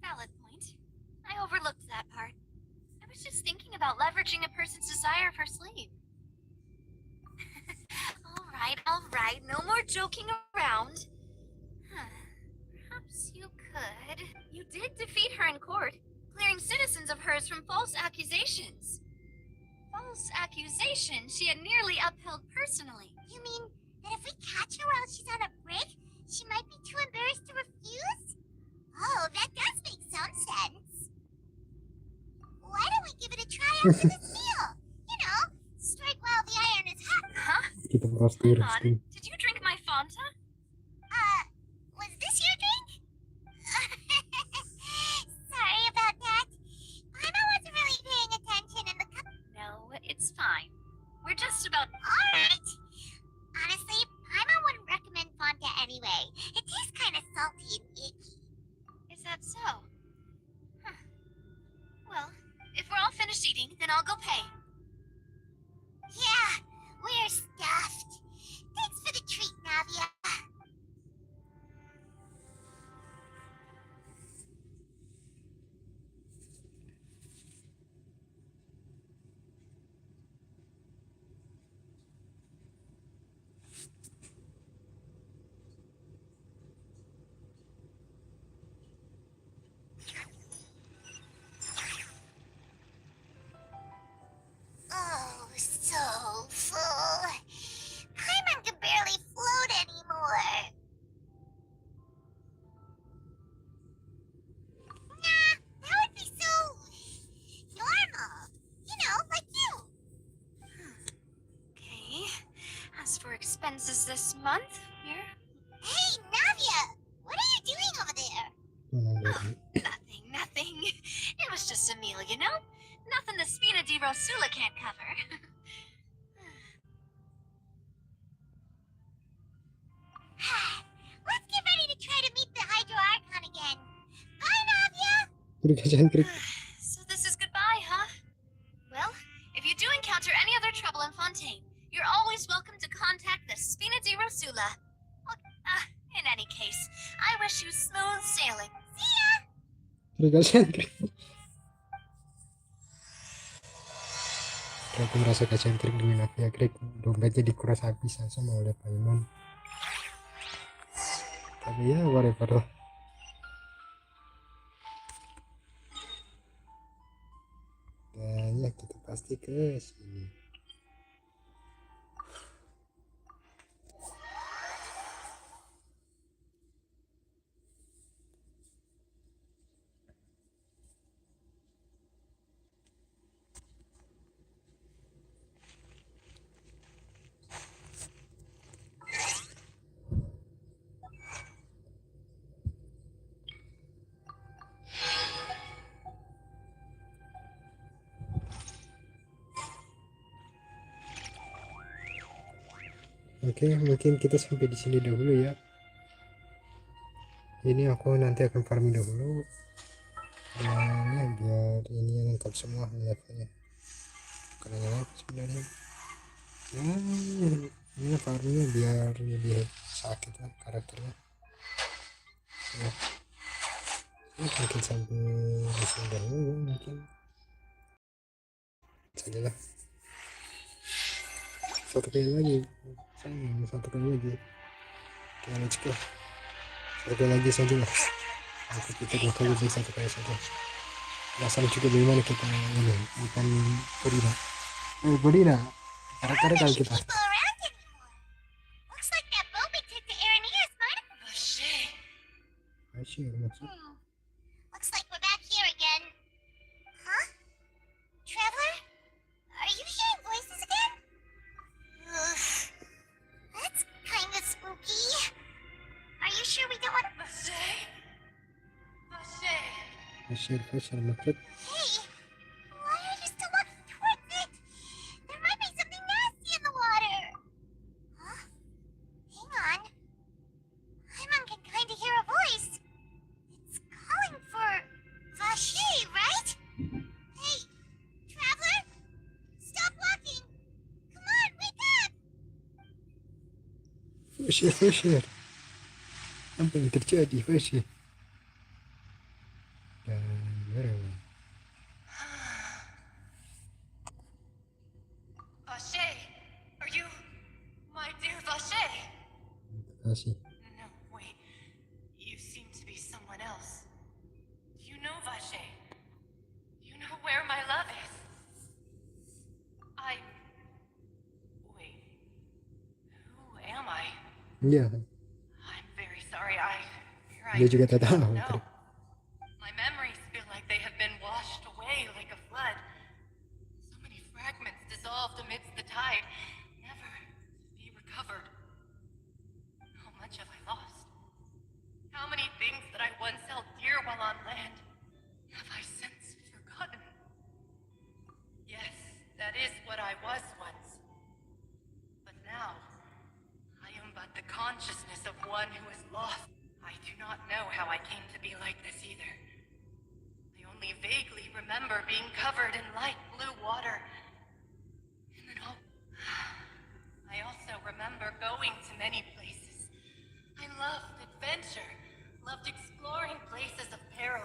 Valid point. I overlooked that part. I was just thinking about leveraging a person's desire for sleep. All right, no more joking around. Perhaps you could. You did defeat her in court, clearing citizens of hers from false accusations. False accusations she had nearly upheld personally. You mean that if we catch her while she's on a break, she might be too embarrassed to refuse? Oh, that does make some sense. Why don't we give it a try after this meal? You know, strike while the iron is hot. Huh? Kita pasti Hang restu. on, did you drink my Fanta? Was this your drink? Sorry about that. Paimon wasn't really paying attention in the cup. No, it's fine. We're just about... Alright. Honestly, Paimon wouldn't recommend Fanta anyway. It tastes kind of salty and icky. Is that so? Huh. Well, if we're all finished eating, then I'll go pay. Yeah, we're stuffed. Thanks for the treat, Navia. Oh, so full. Paimon can barely float anymore. Nah, that would be so... normal. You know, like you. Okay. As for expenses this month, here... Hey, Navia! What are you doing over there? Nothing. It was just a meal, you know? Nothing the Spina di Rosula can't cover. Dikasih trik. So this is goodbye, huh? Well, if you do encounter any other trouble in Fontaine, you're always welcome to contact the Spina di Rosula. Well, in any case, I wish you smooth sailing. See ya! Dikasih trik. Aku merasa kecentrik dengan aku ya, dompetnya dikuras habis sama oleh Paimon. Tapi ya whatever lah. Dan ya kita pasti ke sini. Oke, mungkin kita sampai di sini dahulu ya. Ini aku nanti akan farming dahulu. Dan ya biar ini lengkap semua levelnya. Karena sebenarnya ini farmingnya biar lebih sakit lah karakternya. Ya. Mungkin sampai di sini dahulu ya, mungkin sajalah. Satu kali lagi. Satu kali lagi. Oke, let's go. Satu kali lagi saja lah. Kita 2 kali jadi 1 kali saja. Rasanya juga bagaimana kita ini bukan Furina. Furina. Cara-cara kalau kita. People around anymore. Looks like that boat we took to Aranea's might have... Asyik maksud. Looks like we're back here again. Huh? Traveler? Are you hearing voices again? Ugh. That's kinda spooky. Are you sure we don't want... Fashion maksud. Hey! Why are you still walking towards it? There might be something nasty in the water. Huh? Hang on. Paimon can kinda hear a voice. It's calling for... Vache, right? Hey! Traveler? Stop walking! Come on, wake up! Fashion. Apa yang terjadi Fashion? Vache, are you my dear Vache? Kasih. No, wait. You seem to be someone else. Do you know Vache? Do you know where my love is? Wait. Who am I? Iya. I'm very sorry. Dia juga tak tahu. No. My memories feel like they have been washed away like a flood. So many fragments dissolved amidst the tide, never to be recovered. How much have I lost? How many things that I once held dear while on land have I since forgotten? Yes, that is what I was once. But now, I am but the consciousness of one who is lost. I do not know how I came to be like this either. I only vaguely remember being covered in light blue water. And then I also remember going to many places. I loved adventure, loved exploring places of peril.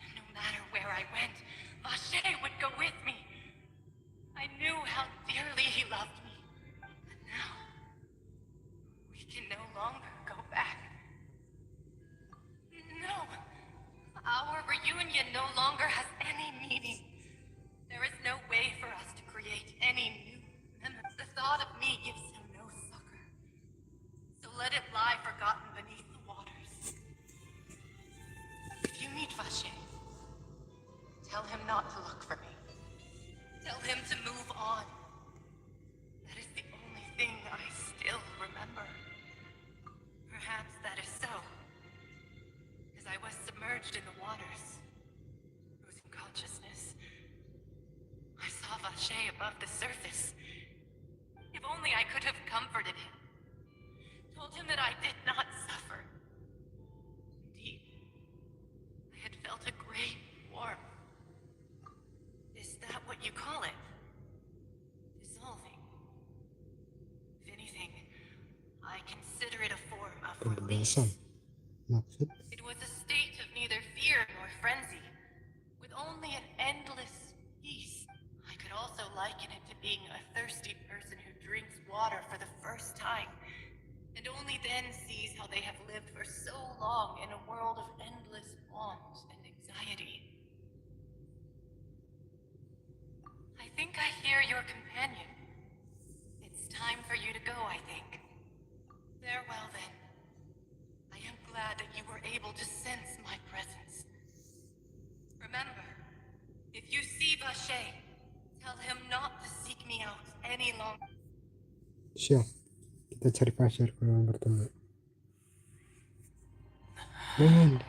And no matter where I went, Vache would go with me. I knew how dearly he loved me. But now, we can no longer go back. No. Our reunion no longer has any meaning. There is no way for us to create any new memories. The thought of me gives him no succor. So let it lie forgotten beneath the waters. If you meet Vache, tell him not to look for me. Tell him to move on. That is the only thing I still remember. Perhaps that is so. As I was submerged in the waters, losing consciousness, I saw Vache above the surface. If only I could have comforted him. Told him that I did not suffer. Indeed, I kebebasan. Maksud? It was a state of neither fear nor frenzy, with only an endless peace. I could also liken it to being a thirsty person who drinks water for the first time, and only then sees how they have lived for so long in a world of endless want and anxiety. I think I hear your companion. It's time for you to go, I think. Farewell, then. I am glad that you were able to sense my presence. Remember, if you see Vache, tell him not to seek me out any longer. Siap. Kita cari pasir kalau bertemu. Man.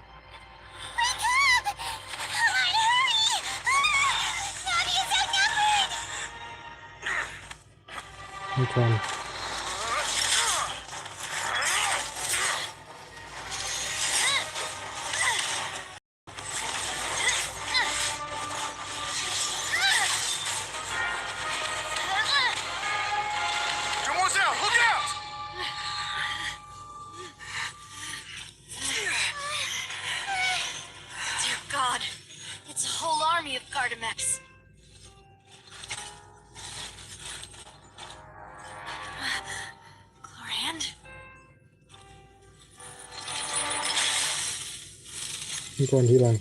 Which one? Dear God, it's a whole army of Gardamex. Chlorand? Which one hilang?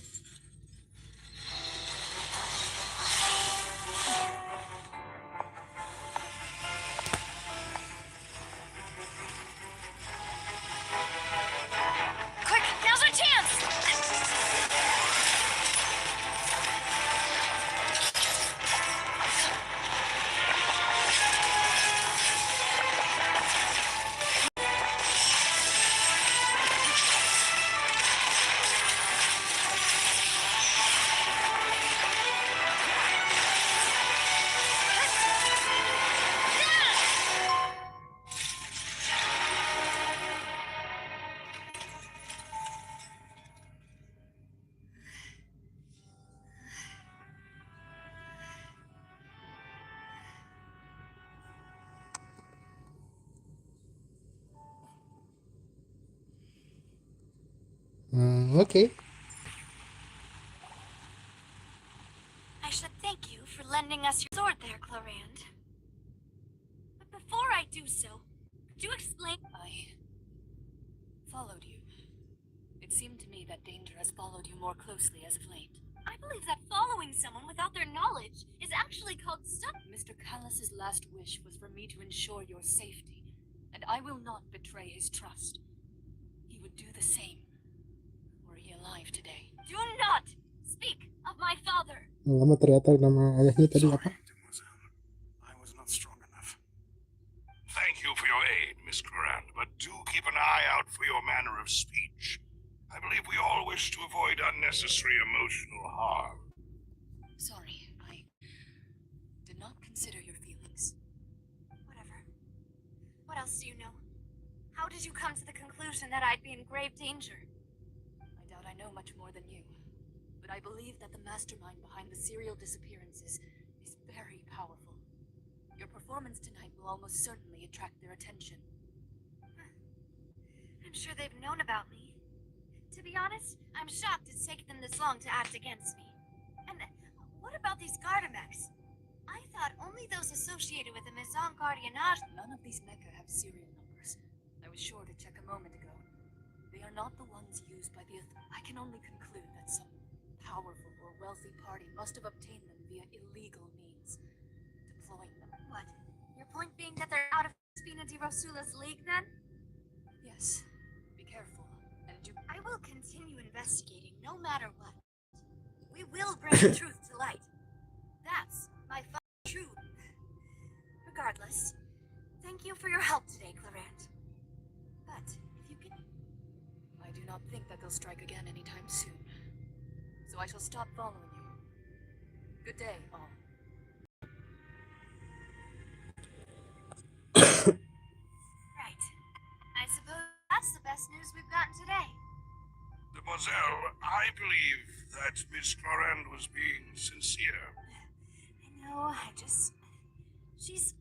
Quick, now's our chance! Okay. I should thank you for lending us your sword there, Chlorand. But before I do so, could you explain? I followed you. It seemed to me that danger has followed you more closely as of late. I believe that following someone without their knowledge is actually called Mr. Callus's last wish was for me to ensure your safety, and I will not betray his trust. He would do the same, were he alive today. Do not speak of my father. Lama ternyata nama ayahnya tadi apa? Mademoiselle. I was not strong enough. Thank you for your aid, Miss Clorand, but do keep an eye out for your manner of speech. I believe we all wish to avoid unnecessary emotional harm. Sorry, I did not consider your feelings. Whatever. What else do you know? How did you come to the conclusion that I'd be in grave danger? I doubt I know much more than you, but I believe that the mastermind behind the serial disappearances is very powerful. Your performance tonight will almost certainly attract their attention. I'm sure they've known about me. To be honest, I'm shocked it's taken them this long to act against me. And what about these Gardamex? I thought only those associated with the Maison Gardiennage. None of these mecha have serial numbers. I was sure to check a moment ago. They are not the ones used by the I can only conclude that some powerful or wealthy party must have obtained them via illegal means, deploying them. What? Your point being that they're out of Spina di Rosula's league, then? Yes. Be careful, and do. I will continue investigating no matter what. We will bring the truth to light. That's my truth. Regardless, thank you for your help today, Clorand. But if you can... I do not think that they'll strike again anytime soon. So I shall stop following you. Good day, all. Right. I suppose that's the best news we've gotten today. Mademoiselle, I believe that Miss Clorand was being sincere. I know, she's...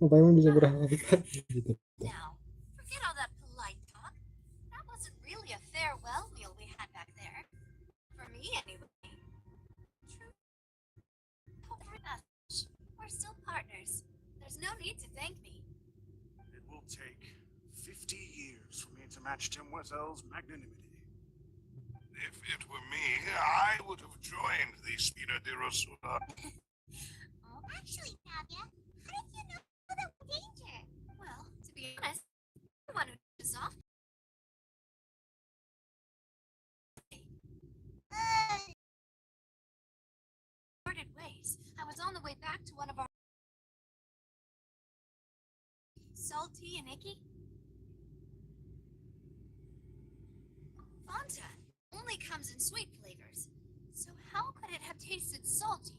Apa emang bisa berhabitat gitu? Now, forget all that polite talk. That wasn't really a farewell meal we had back there. For me, anyway. True. We're still partners. There's no need to thank me. It will take 50 years for me to match Demoiselle's magnanimity. If it were me, I would have joined the Spina di Rosula. Oh, actually, Navia, how did you know that was danger? Well, to be honest, the one who is off. Parted ways. I was on the way back to one of our salty and icky. Fanta only comes in sweet flavors, so how could it have tasted salty?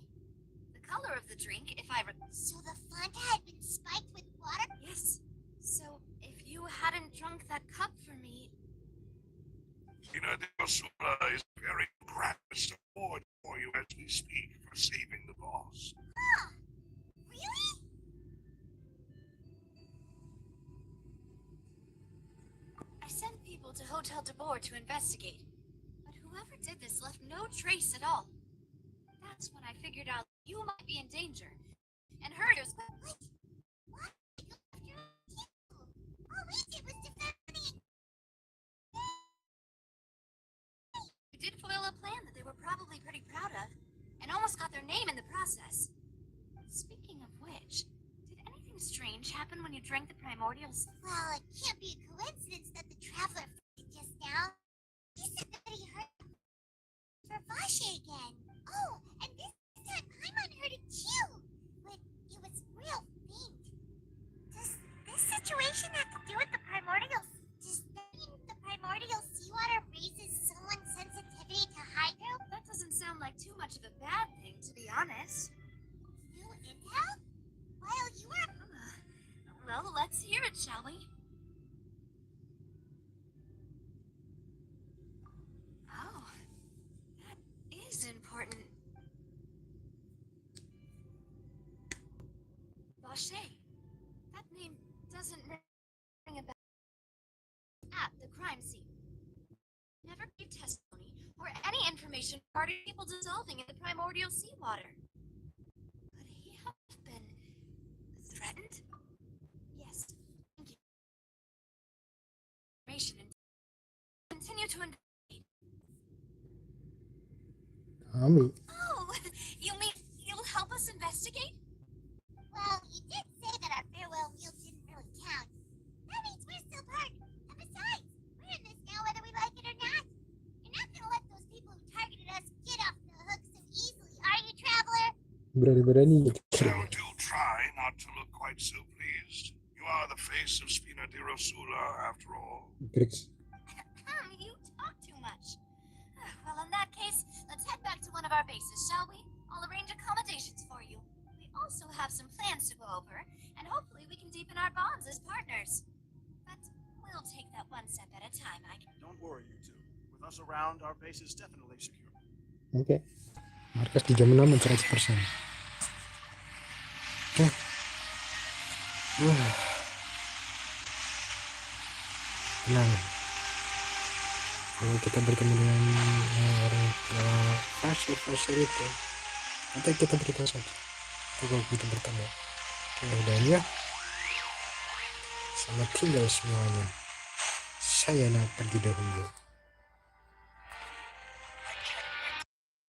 The color of the drink, if I recall. So the Fanta had been spiked with water? Yes. So if you hadn't drunk that cup for me. Spina di Rosula is very practiced award for you as we speak for saving the boss. Huh. Really? I sent people to Hotel de Boer to investigate, but whoever did this left no trace at all. That's when I figured out you might be in danger, and hurried us. What? What? You left your own people. All we did was defend the... We did foil a plan that they were probably pretty proud of, and almost got their name in the process. Speaking of which, did anything strange happen when you drank the primordials? Well, it can't be a coincidence that the traveler just now. He said that he heard for Vache again. Oh, and this time Paimon heard it too. But it was real faint. Does this situation have to do with the primordials? Does that mean the primordial seawater raises someone's sensitivity to hydro? That doesn't sound like too much of a bad thing, to be honest. New intel? While you were... Well, let's hear it, shall we? Oh, that is important. Vache. That name doesn't ring a bell. At the crime scene. Never gave testimony or any information regarding people dissolving in the primordial seawater. Could he have been threatened? Yes. Thank you. Information and continue to investigate. Kami. Oh, you mean you'll help us investigate? Well, you did say that our farewell meal didn't really count. That means we're still partners. And besides, we're in this now whether we like it or not. You're not gonna let those people who targeted us get off the hook so easily, are you, traveler? Berani-berani gitu. Now do try not to look quite so pleased. You are the face of Spina di Rosula, after all. Tricks. You talk too much. Well, in that case, let's head back to one of our bases, shall we? I'll arrange accommodations for you. We also have some plans to go over, and hopefully we can deepen our bonds as partners. But we'll take that one step at a time, Don't worry, you two. With us around, our base is definitely secure. Oke. Markas dijamin aman 100%. Tenang. Kalau kita bertemu dengan orang fase itu, nanti kita beritahu saja. Kalau kita bertemu. Oke, udah ya. Selamat tinggal semuanya. Saya nak pergi dahulu.